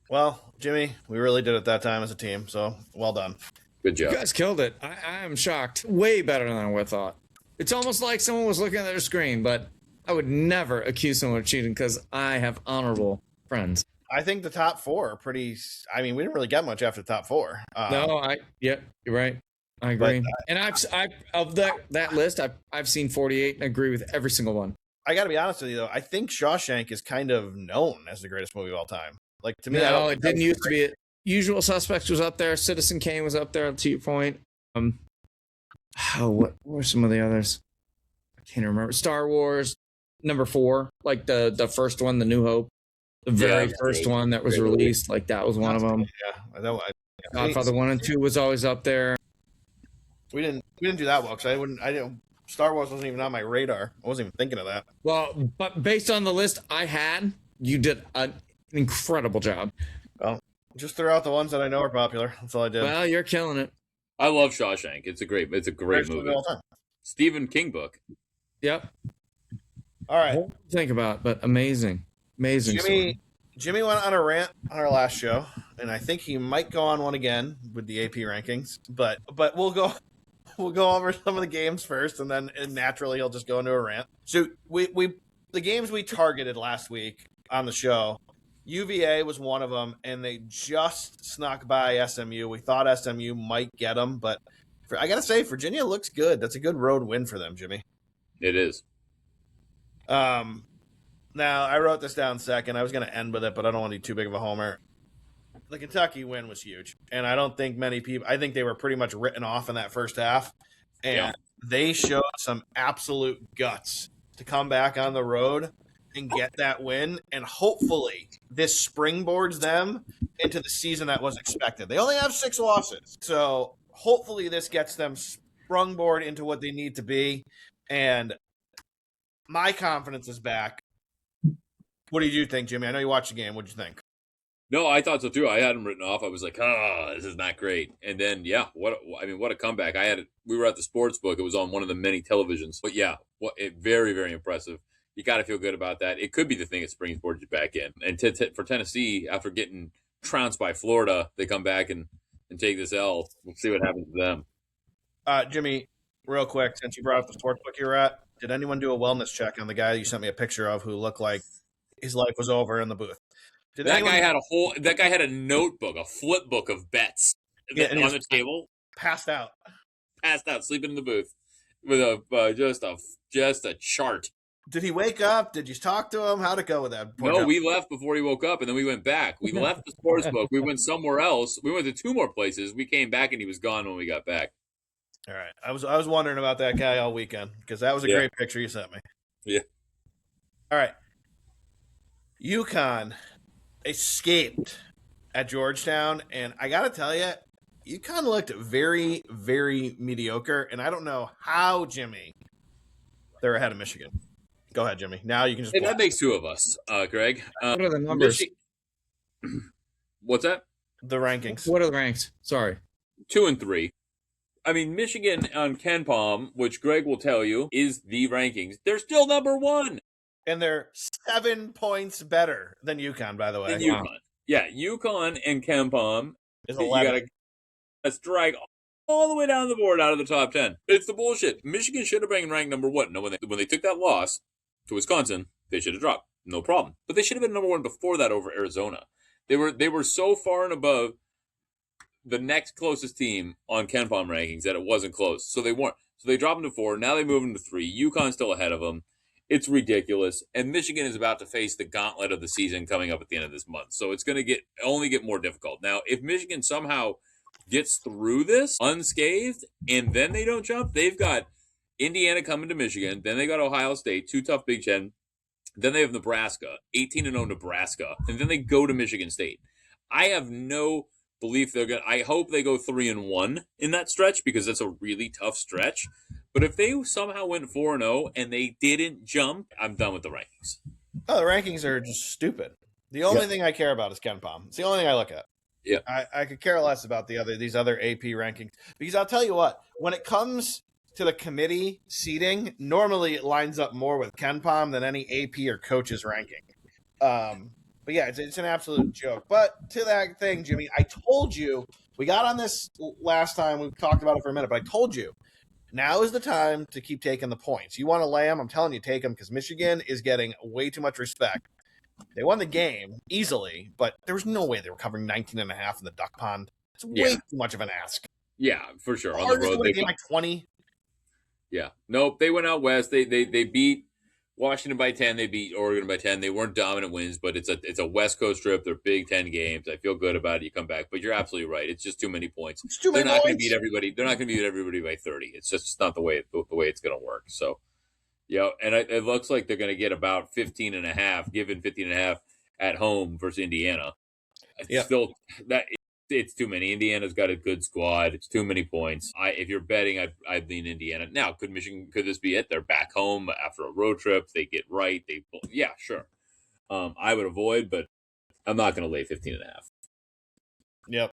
Well, Jimmy, we really did it that time as a team. So well done. Good job. You guys killed it. I am shocked. Way better than I would have thought. It's almost like someone was looking at their screen, but I would never accuse someone of cheating because I have honorable friends. I think the top 4 are pretty. I mean, we didn't really get much after the top 4. You're right. I agree. And I've of that list, I've seen 48 and agree with every single one. I got to be honest with you, though. I think Shawshank is kind of known as the greatest movie of all time. Like, to me, No, it didn't used to be. Usual Suspects was up there. Citizen Kane was up there. To your point. What were some of the others? I can't remember. Star Wars, number 4, like the first one, The New Hope, the very first one that was Great movie. released. Like that was one of them. Yeah, I know. Godfather 1 and 2 was always up there. We didn't do that well because I didn't. Star Wars wasn't even on my radar. I wasn't even thinking of that. Well, but based on the list I had, you did an incredible job. Well, just throw out the ones that I know are popular. That's all I did. Well, you're killing it. I love Shawshank. It's a great Greatest movie. of all time. Stephen King book. Yep. All right, Think about, but amazing story. Jimmy went on a rant on our last show, and I think he might go on one again with the AP rankings. But we'll go We'll go over some of the games first, and then naturally he'll just go into a rant. So the games we targeted last week on the show, UVA was one of them, and they just snuck by SMU. We thought SMU might get them, but I got to say, Virginia looks good. That's a good road win for them, Jimmy. It is. Now, I wrote this down second. I was going to end with it, but I don't want to be too big of a homer. The Kentucky win was huge, and I don't think many people – I think they were pretty much written off in that first half, and they showed some absolute guts to come back on the road and get that win, and hopefully this springboards them into the season that was expected. They only have 6 losses, so hopefully this gets them sprungboard into what they need to be, and my confidence is back. What did you think, Jimmy? I know you watched the game. What did you think? No, I thought so too. I had him written off. I was like, this is not great. And then, what a comeback. We were at the sports book. It was on one of the many televisions. But very, very impressive. You got to feel good about that. It could be the thing that springboards you back in. And for Tennessee, after getting trounced by Florida, they come back and take this L. We'll see what happens to them. Jimmy, real quick, since you brought up the sports book you were at, did anyone do a wellness check on the guy you sent me a picture of who looked like his life was over in the booth? That guy had a notebook, a flip book of bets on the table. Passed out, sleeping in the booth with just a chart. Did he wake up? Did you talk to him? How'd it go with that? No, we left before he woke up, and then we went back. We left the sports book. We went somewhere else. We went to 2 more places. We came back, and he was gone when we got back. All right. I was wondering about that guy all weekend because that was a great picture you sent me. Yeah. All right. UConn escaped at Georgetown, and I got to tell you, UConn looked very, very mediocre, and I don't know how, Jimmy, they're ahead of Michigan. Go ahead, Jimmy. Now you can just. That makes 2 of us, Greg. What are the numbers? What's that? The rankings. What are the ranks? Sorry. 2 and 3. I mean, Michigan on KenPom, which Greg will tell you is the rankings. They're still number 1. And they're 7 points better than UConn, by the way. Than UConn. Yeah, UConn and KenPom. Is 11. Let's drag all the way down the board out of the top 10. It's the bullshit. Michigan should have been ranked number 1. No, when they took that loss to Wisconsin, they should have dropped. No problem. But they should have been number 1 before that over Arizona. They were so far and above the next closest team on KenPom rankings that it wasn't close. So they weren't. So they dropped them to 4. Now they move them to 3. UConn's still ahead of them. It's ridiculous. And Michigan is about to face the gauntlet of the season coming up at the end of this month. So it's going to only get more difficult. Now, if Michigan somehow gets through this unscathed and then they don't jump, they've got Indiana coming to Michigan. Then they got Ohio State, 2 tough Big Ten. Then they have Nebraska, 18-0 Nebraska. And then they go to Michigan State. I have no belief I hope they go 3-1 in that stretch because that's a really tough stretch. But if they somehow went 4-0 and they didn't jump, I'm done with the rankings. Oh, the rankings are just stupid. The only thing I care about is KenPom. It's the only thing I look at. Yeah, I could care less about these other AP rankings because I'll tell you what, when it comes to the committee seating, normally it lines up more with KenPom than any AP or coaches ranking. But yeah, it's an absolute joke. But to that thing, Jimmy, I told you, we got on this last time, we talked about it for a minute, but I told you, now is the time to keep taking the points. You want to lay them, I'm telling you, take them, because Michigan is getting way too much respect. They won the game easily, but there was no way they were covering 19.5 in the duck pond. It's way too much of an ask. Yeah, for sure. On the road, they game like 20. Yeah. Nope, they went out west. They beat Washington by 10. They beat Oregon by 10. They weren't dominant wins, but it's a West Coast trip. They're Big Ten games. I feel good about it. You come back, but you're absolutely right. It's just too many points. They're not going to beat everybody. They're not going to beat everybody by 30. It's just not the way it's going to work. So, and it looks like they're going to get about 15.5, given 15.5 at home versus Indiana. Yeah. Still, it's too many. Indiana's got a good squad. It's too many points. If you're betting, I'd lean Indiana. Now, could this be it? They're back home after a road trip. They get right. Yeah, sure. I would avoid, but I'm not going to lay 15.5. Yep.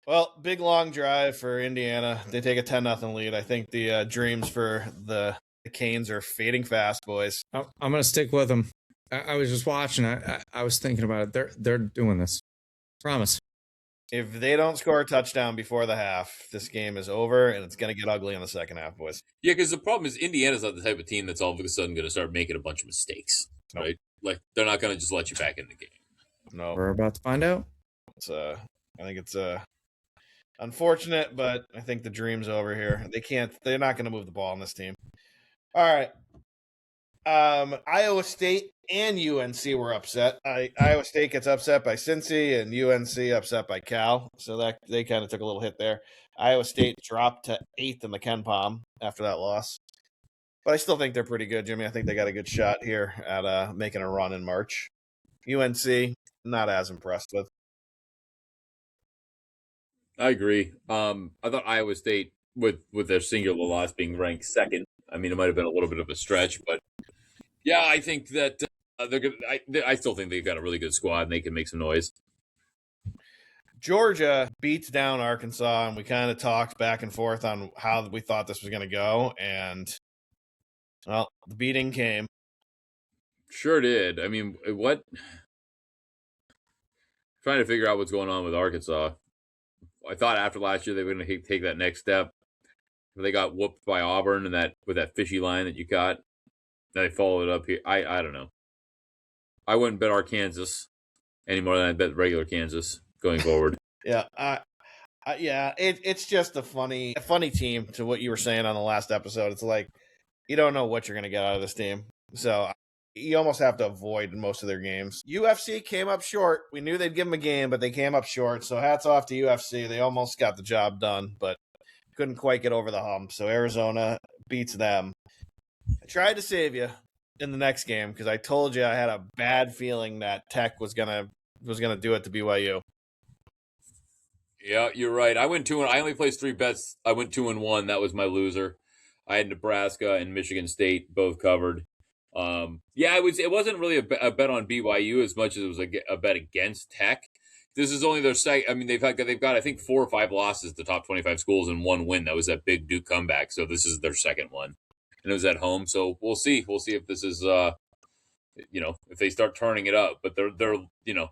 Well, big long drive for Indiana. They take a 10-0 lead. I think the dreams for the Canes are fading fast, boys. I'm going to stick with them. I was just watching. I was thinking about it. They're doing this. Promise. If they don't score a touchdown before the half, this game is over, and it's going to get ugly in the second half, boys. Yeah, because the problem is Indiana's not the type of team that's all of a sudden going to start making a bunch of mistakes, Nope. right? Like, they're not going to just let you back in the game. No, We're about to find out. it's I think it's unfortunate, but I think the dream's over here. They're not going to move the ball on this team. All right. Iowa State and UNC were upset. Iowa State gets upset by Cincy and UNC upset by Cal. So that they kind of took a little hit there. Iowa State dropped to 8th in the Ken Palm after that loss. But I still think they're pretty good, Jimmy. I think they got a good shot here at making a run in March. UNC, not as impressed with. I agree. I thought Iowa State, with their singular loss being ranked second, I mean, it might have been a little bit of a stretch, but yeah, I think that they're good. I still think they've got a really good squad and they can make some noise. Georgia beats down Arkansas, and we kind of talked back and forth on how we thought this was going to go, and well, the beating came. Sure did. I mean, what? Trying to figure out what's going on with Arkansas. I thought after last year they were going to take that next step. They got whooped by Auburn and with that fishy line that you got. They followed it up here. I don't know. I wouldn't bet Arkansas any more than I bet regular Kansas going forward. Yeah, it's just a funny team to what you were saying on the last episode. It's like you don't know what you're going to get out of this team, so you almost have to avoid most of their games. UFC came up short. We knew they'd give them a game, but they came up short. So hats off to UFC. They almost got the job done, but couldn't quite get over the hump. So Arizona beats them. I tried to save you in the next game because I told you I had a bad feeling that Tech was gonna do it to BYU. Yeah, you're right. I went 2-1. I only placed 3 bets. I went 2-1. That was my loser. I had Nebraska and Michigan State both covered. Yeah, it wasn't really a bet on BYU as much as it was a bet against Tech. This is only their second. I mean, they've got I think 4 or 5 losses to top 25 schools and 1 win. That was that big Duke comeback. So this is their second one, and it was at home. So we'll see. We'll see if this is if they start turning it up. But they're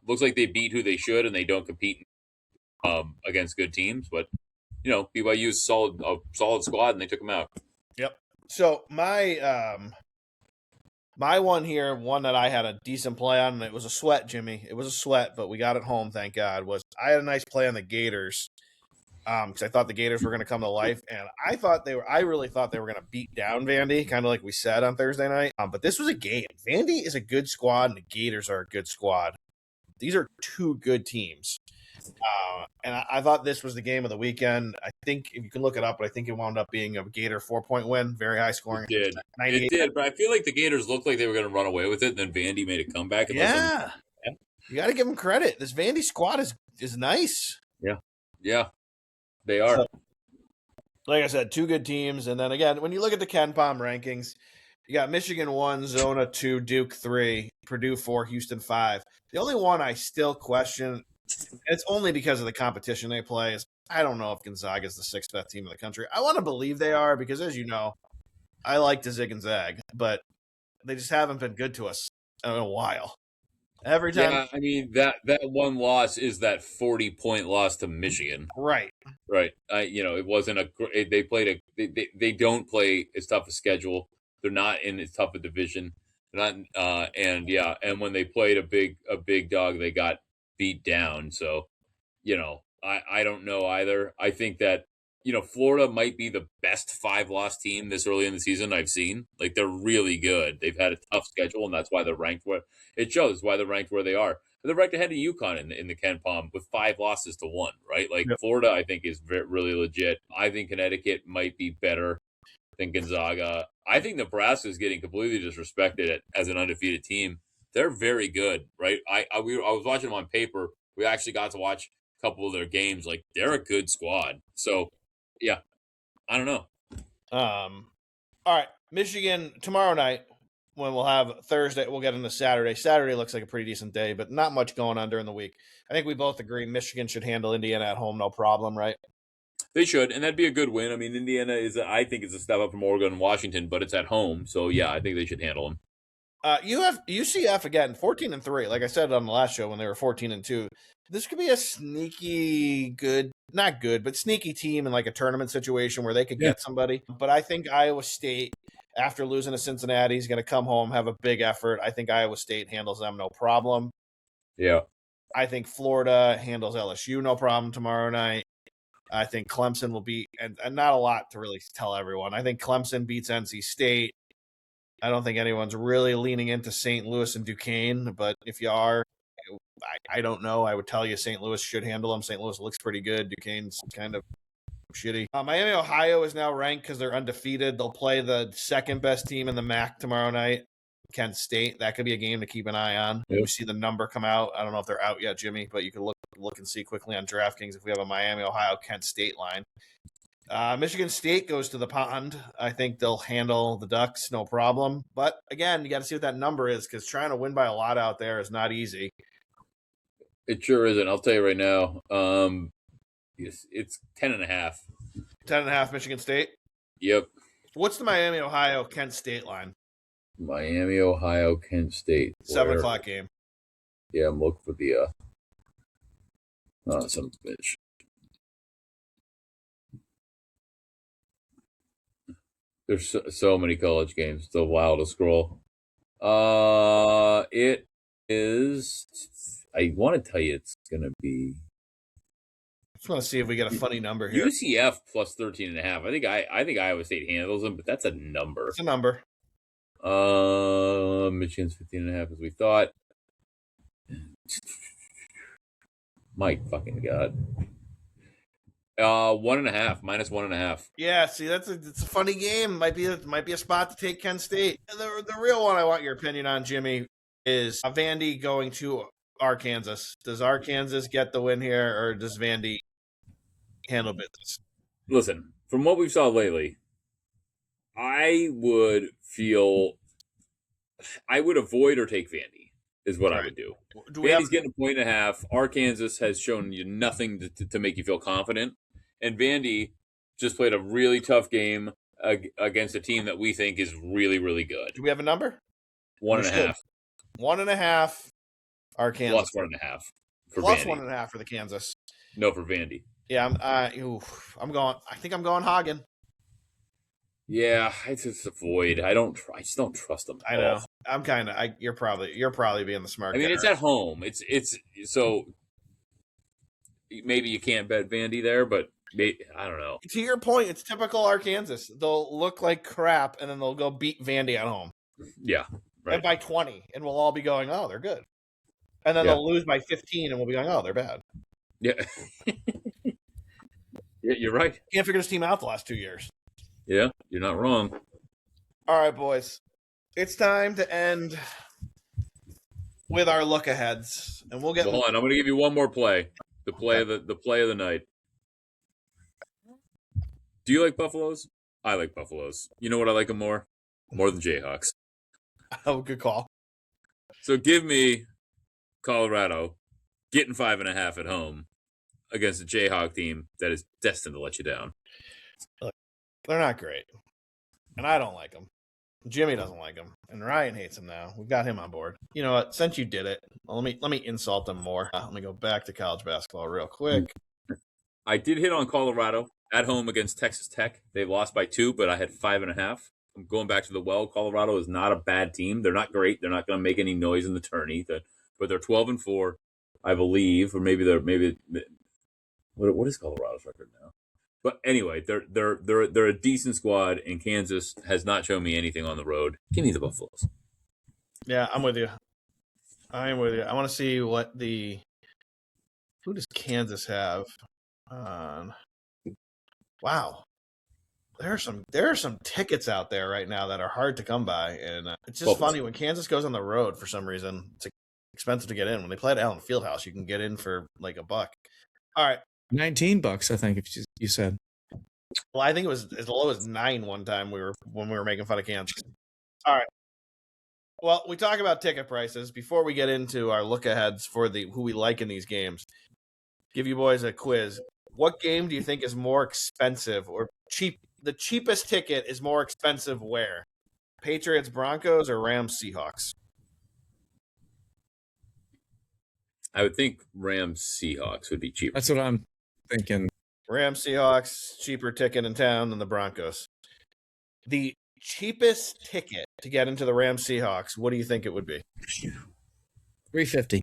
looks like they beat who they should and they don't compete against good teams. But BYU is a solid squad and they took them out. Yep. So my one here, one that I had a decent play on, and it was a sweat, Jimmy. It was a sweat, but we got it home, thank God, was I had a nice play on the Gators because I thought the Gators were going to come to life, and I really thought they were going to beat down Vandy, kind of like we said on Thursday night. But this was a game. Vandy is a good squad, and the Gators are a good squad. These are 2 good teams. And I thought this was the game of the weekend. I think if you can look it up, but I think it wound up being a Gator 4-point win, very high scoring. It did, but I feel like the Gators looked like they were going to run away with it, and then Vandy made a comeback. Yeah. You got to give them credit. This Vandy squad is nice. Yeah, they are. So, like I said, 2 good teams. And then again, when you look at the Ken Palm rankings, you got Michigan 1, Zona 2, Duke 3, Purdue 4, Houston 5. The only one I still question, and it's only because of the competition they play, is I don't know if Gonzaga is the 6th best team in the country. I want to believe they are because, as you know, I like to zig and zag, but they just haven't been good to us in a while. Every time. Yeah, I mean, that one loss is that 40-point loss to Michigan. Right. It wasn't they played they don't play as tough a schedule. They're not in as tough a division. They're not, and when they played a big dog, they got beat down. So, I don't know either. I think that, Florida might be the best 5-loss team this early in the season I've seen. Like, they're really good. They've had a tough schedule, and that's why they're ranked where it shows why they're ranked where they are. They're ranked ahead of UConn in the Ken Palm with 5 losses to 1, right? Like, yep. Florida, I think, is really legit. I think Connecticut might be better than Gonzaga. I think Nebraska is getting completely disrespected as an undefeated team. They're very good, right? I was watching them on paper. We actually got to watch a couple of their games. Like, they're a good squad. So, yeah, I don't know. All right, Michigan tomorrow night. When we'll have Thursday, we'll get into Saturday. Saturday looks like a pretty decent day, but not much going on during the week. I think we both agree Michigan should handle Indiana at home, no problem, right? They should, and that'd be a good win. I mean, Indiana I think, is a step up from Oregon and Washington, but it's at home. So, yeah, I think they should handle them. You have UCF again, 14-3. Like I said on the last show when they were 14-2. This could be a sneaky good, not good, but sneaky team in like a tournament situation where they could get somebody. But I think Iowa State, after losing to Cincinnati, is going to come home, have a big effort. I think Iowa State handles them no problem. Yeah. I think Florida handles LSU no problem tomorrow night. I think Clemson will beat, and not a lot to really tell everyone. I think Clemson beats NC State. I don't think anyone's really leaning into St. Louis and Duquesne, but if you are, I don't know. I would tell you St. Louis should handle them. St. Louis looks pretty good. Duquesne's kind of shitty. Miami, Ohio is now ranked because they're undefeated. They'll play the second best team in the MAC tomorrow night, Kent State. That could be a game to keep an eye on. Yep. We see the number come out. I don't know if they're out yet, Jimmy, but you can look and see quickly on DraftKings if we have a Miami, Ohio, Kent State line. Michigan State goes to the pond. I think they'll handle the Ducks, no problem. But again, you got to see what that number is because trying to win by a lot out there is not easy. It sure isn't. I'll tell you right now. It's 10.5. 10.5 Michigan State. Yep. What's the Miami, Ohio, Kent State line? Miami, Ohio, Kent State. 7:00 game. Yeah, I'm looking for the some bitch. There's so many college games. It's so wild to scroll. It is. I want to tell you it's going to be. I just want to see if we get a funny number here. UCF plus 13.5. I think Iowa State handles them, but that's a number. It's a number. Michigan's 15.5 as we thought. My fucking God. 1.5 minus 1.5. Yeah, see, it's a funny game. Might be a spot to take Kent State. The real one I want your opinion on, Jimmy, is Vandy going to Arkansas. Does Arkansas get the win here, or does Vandy handle business? Listen, from what we saw lately, I would avoid or take Vandy. Is what I would do. Vandy's getting 1.5. Arkansas has shown you nothing to make you feel confident. And Vandy just played a really tough game against a team that we think is really, really good. Do we have a number? 1.5. 1.5. Arkansas. Plus 1.5. Plus 1.5 for the Kansas. No, for Vandy. Yeah, I'm going. I think I'm going Hagen. Yeah, I just avoid. I just don't trust them. I know. I'm kind of. You're probably being the smart. I mean, guy. it's at home. It's so maybe you can't bet Vandy there, but I don't know. To your point, it's typical Arkansas. They'll look like crap, and then they'll go beat Vandy at home. Yeah, right. And by 20, and we'll all be going, "Oh, they're good," and then they'll lose by 15, and we'll be going, "Oh, they're bad." Yeah, yeah, you're right. Can't figure this team out the last 2 years. Yeah, you're not wrong. All right, boys. It's time to end with our look aheads, and we'll get. Hold on, I'm going to give you one more play. The play of the night. Do you like Buffaloes? I like Buffaloes. You know what I like them more? More than Jayhawks. Oh, good call. So give me Colorado getting 5.5 at home against a Jayhawk team that is destined to let you down. Look, they're not great, and I don't like them. Jimmy doesn't like them, and Ryan hates them now. We've got him on board. You know what? Since you did it, let me insult them more. Let me go back to college basketball real quick. I did hit on Colorado at home against Texas Tech. They lost by 2, but I had 5.5. I'm going back to the well. Colorado is not a bad team. They're not great. They're not going to make any noise in the tourney. But they're 12-4, I believe, or maybe what is Colorado's record now? But anyway, they're a decent squad, and Kansas has not shown me anything on the road. Give me the Buffaloes. Yeah, I'm with you. I am with you. I want to see who does Kansas have? Wow, there are some tickets out there right now that are hard to come by, and it's just funny when Kansas goes on the road for some reason. It's expensive to get in. When they play at Allen Fieldhouse, you can get in for like $1. All right. $19, I think, if you said. Well, I think it was as low as 9 one time when we were making fun of Kansas. All right. Well, we talk about ticket prices before we get into our look aheads for who we like in these games. Give you boys a quiz. What game do you think is more expensive or cheap? The cheapest ticket is more expensive where? Patriots Broncos or Rams Seahawks? I would think Rams Seahawks would be cheaper. That's what I'm thinking. Rams Seahawks, cheaper ticket in town than the Broncos. The cheapest ticket to get into the Rams Seahawks, what do you think it would be? $350.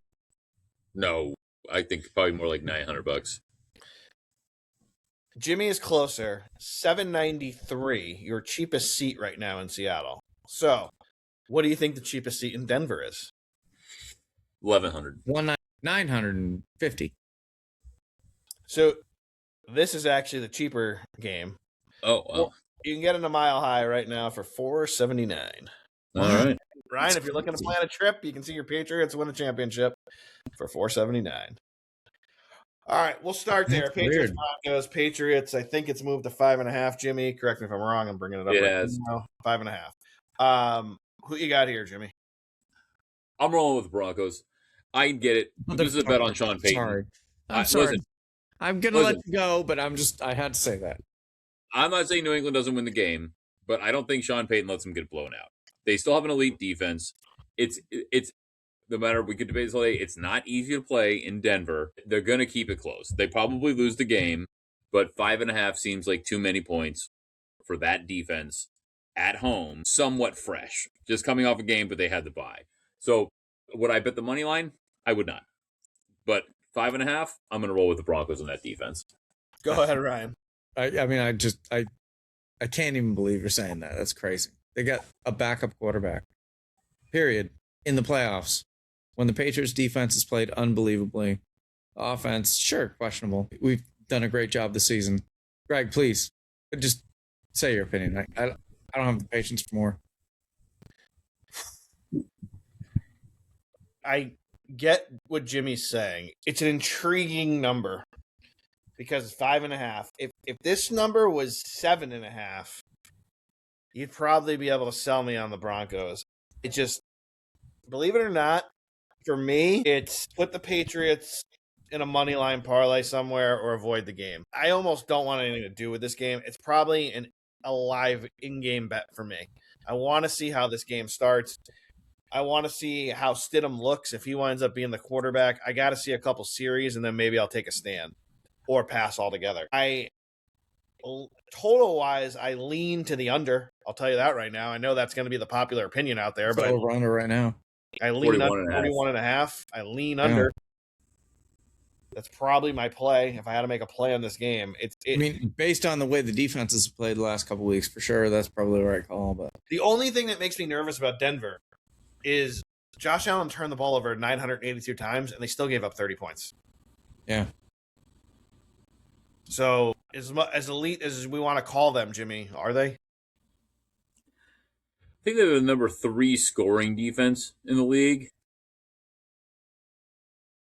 No, I think probably more like $900. Jimmy is closer, $793, your cheapest seat right now in Seattle. So, what do you think the cheapest seat in Denver is? $1,100. $950. So, this is actually the cheaper game. Oh, wow. You can get in a Mile High right now for $479. All right. Ryan, if you're looking to plan a trip, you can see your Patriots win a championship for $479. All right, we'll start there. That's Patriots, weird. Broncos, Patriots. I think it's moved to 5.5. Jimmy, correct me if I'm wrong. I'm bringing it up. It right has. now. 5.5. Who you got here, Jimmy? I'm rolling with the Broncos. I can get it. This is a bet on Sean Payton. I'm sorry. Listen, I'm going to let you go, but I had to say that. I'm not saying New England doesn't win the game, but I don't think Sean Payton lets them get blown out. They still have an elite defense. It's no matter, we could debate this all day, it's not easy to play in Denver. They're going to keep it close. They probably lose the game, but 5.5 seems like too many points for that defense at home, somewhat fresh. Just coming off a game, but they had the bye. So would I bet the money line? I would not. But 5.5, I'm going to roll with the Broncos on that defense. Go ahead, Ryan. I can't even believe you're saying that. That's crazy. They got a backup quarterback, period, in the playoffs. When the Patriots defense has played unbelievably, offense, sure, questionable. We've done a great job this season. Greg, please, just say your opinion. I don't have the patience for more. I get what Jimmy's saying. It's an intriguing number because it's 5.5. If this number was 7.5, you'd probably be able to sell me on the Broncos. It just, believe it or not, for me, it's put the Patriots in a money line parlay somewhere or avoid the game. I almost don't want anything to do with this game. It's probably a live in-game bet for me. I want to see how this game starts. I want to see how Stidham looks if he winds up being the quarterback. I got to see a couple series, and then maybe I'll take a stand or pass altogether. Total-wise, I lean to the under. I'll tell you that right now. I know that's going to be the popular opinion out there, but over under right now. I lean 41.5. I lean under. That's probably my play if I had to make a play on this game. I mean, based on the way the defense has played the last couple of weeks, for sure, that's probably the right call. But the only thing that makes me nervous about Denver is Josh Allen turned the ball over 982 times, and they still gave up 30 points. Yeah. So as elite as we want to call them, Jimmy, are they? I think they're the number 3 scoring defense in the league.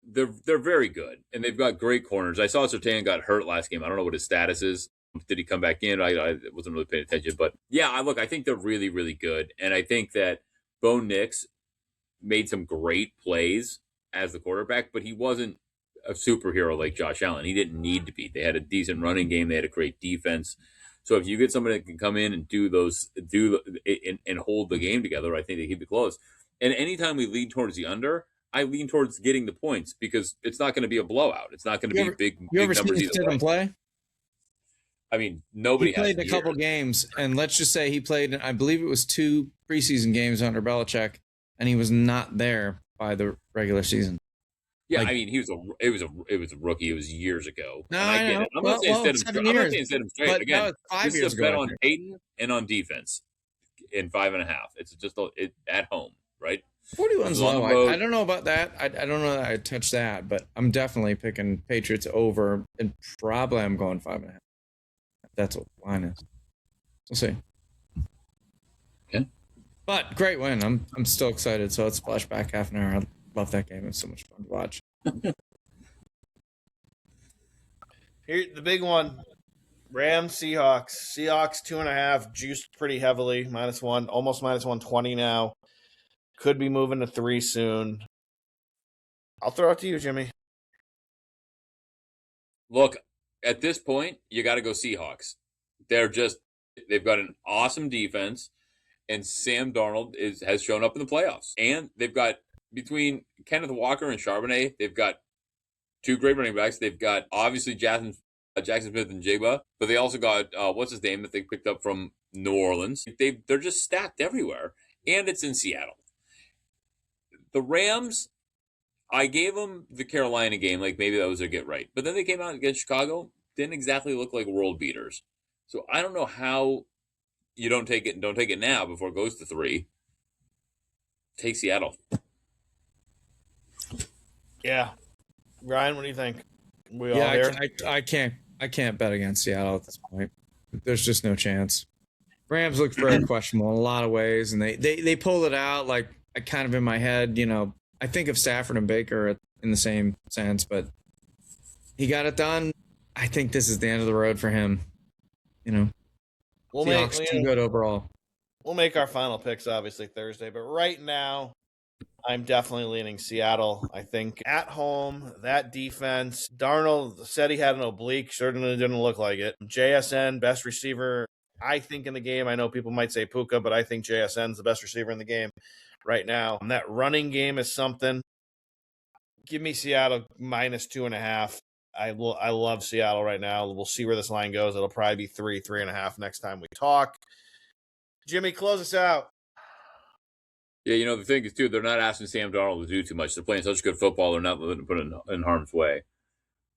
They're very good, and they've got great corners. I saw Surtain got hurt last game. I don't know what his status is. Did he come back in? I wasn't really paying attention. But, yeah, I think they're really, really good. And I think that Bo Nix made some great plays as the quarterback, but he wasn't a superhero like Josh Allen. He didn't need to be. They had a decent running game. They had a great defense. So if you get somebody that can come in and and hold the game together, I think they keep it close. And anytime we lean towards the under, I lean towards getting the points because it's not going to be a blowout. It's not going to be big numbers either way. Play? I mean, nobody he played in a couple games, and let's just say he played, I believe it was 2 preseason games under Belichick, and he was not there by the regular season. Yeah, I mean, it was a rookie. It was years ago. No, I get it. I'm not saying Stidham straight. Again, this is a bet on Peyton and on defense in 5.5. It's just at home, right? 41's low. I don't know about that. I don't know that I'd touch that, but I'm definitely picking Patriots over, and probably I'm going 5.5. That's what the line is. We'll see. Okay. But great win. I'm still excited. So let's splash back half an hour. I love that game. It's so much fun to watch. Here, the big one. Rams, Seahawks. Seahawks 2.5, juiced pretty heavily. -1, almost -120 now. Could be moving to 3 soon. I'll throw it to you, Jimmy. Look, at this point, you got to go Seahawks. They've got an awesome defense, and Sam Darnold has shown up in the playoffs. And they've got, between Kenneth Walker and Charbonnet, they've got two great running backs. They've got, obviously, Jackson Smith and Jigba, but they also got, what's his name, that they picked up from New Orleans. They're just stacked everywhere, and it's in Seattle. The Rams, I gave them the Carolina game, like maybe that was their get right. But then they came out against Chicago, didn't exactly look like world beaters. So I don't know how you don't take it now before it goes to 3. Take Seattle. Yeah. Ryan, what do you think? We all here? I can't bet against Seattle at this point. There's just no chance. Rams look very questionable in a lot of ways, and they pulled it out like kind of in my head, I think of Stafford and Baker in the same sense, but he got it done. I think this is the end of the road for him. Seahawks too good overall. We'll make our final picks obviously Thursday, but right now I'm definitely leaning Seattle. I think at home, that defense, Darnold said he had an oblique, certainly didn't look like it. JSN, best receiver, I think, in the game. I know people might say Puka, but I think JSN's the best receiver in the game right now. And that running game is something. Give me Seattle minus 2.5. I love Seattle right now. We'll see where this line goes. It'll probably be 3.5 next time we talk. Jimmy, close us out. Yeah, the thing is, too, they're not asking Sam Darnold to do too much. They're playing such good football, they're not letting him put it in harm's way.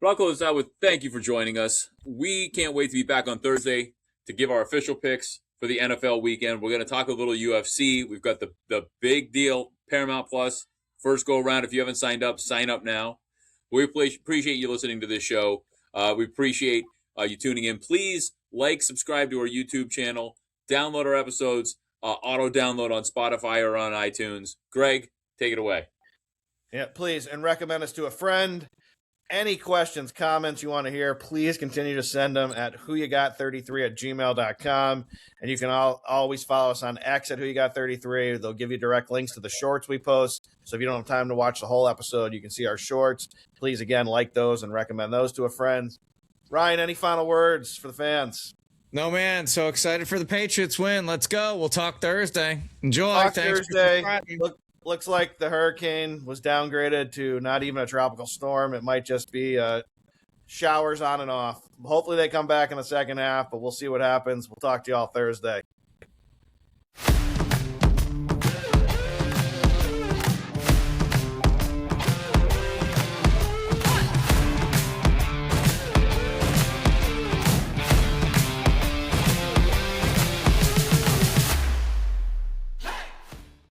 But I'll close this out with thank you for joining us. We can't wait to be back on Thursday to give our official picks for the NFL weekend. We're going to talk a little UFC. We've got the big deal, Paramount Plus. First go around. If you haven't signed up, sign up now. We appreciate you listening to this show. We appreciate you tuning in. Please subscribe to our YouTube channel, download our episodes, auto-download on Spotify or on iTunes. Greg, take it away. Yeah, please, and recommend us to a friend. Any questions, comments you want to hear, please continue to send them at whoyougot33@gmail.com. And you can always follow us on X at whoyougot33. They'll give you direct links to the shorts we post. So if you don't have time to watch the whole episode, you can see our shorts. Please, again, like those and recommend those to a friend. Ryan, any final words for the fans? No, man. So excited for the Patriots win. Let's go. We'll talk Thursday. Enjoy. Talk Thursday. Looks like the hurricane was downgraded to not even a tropical storm. It might just be showers on and off. Hopefully they come back in the second half, but we'll see what happens. We'll talk to you all Thursday.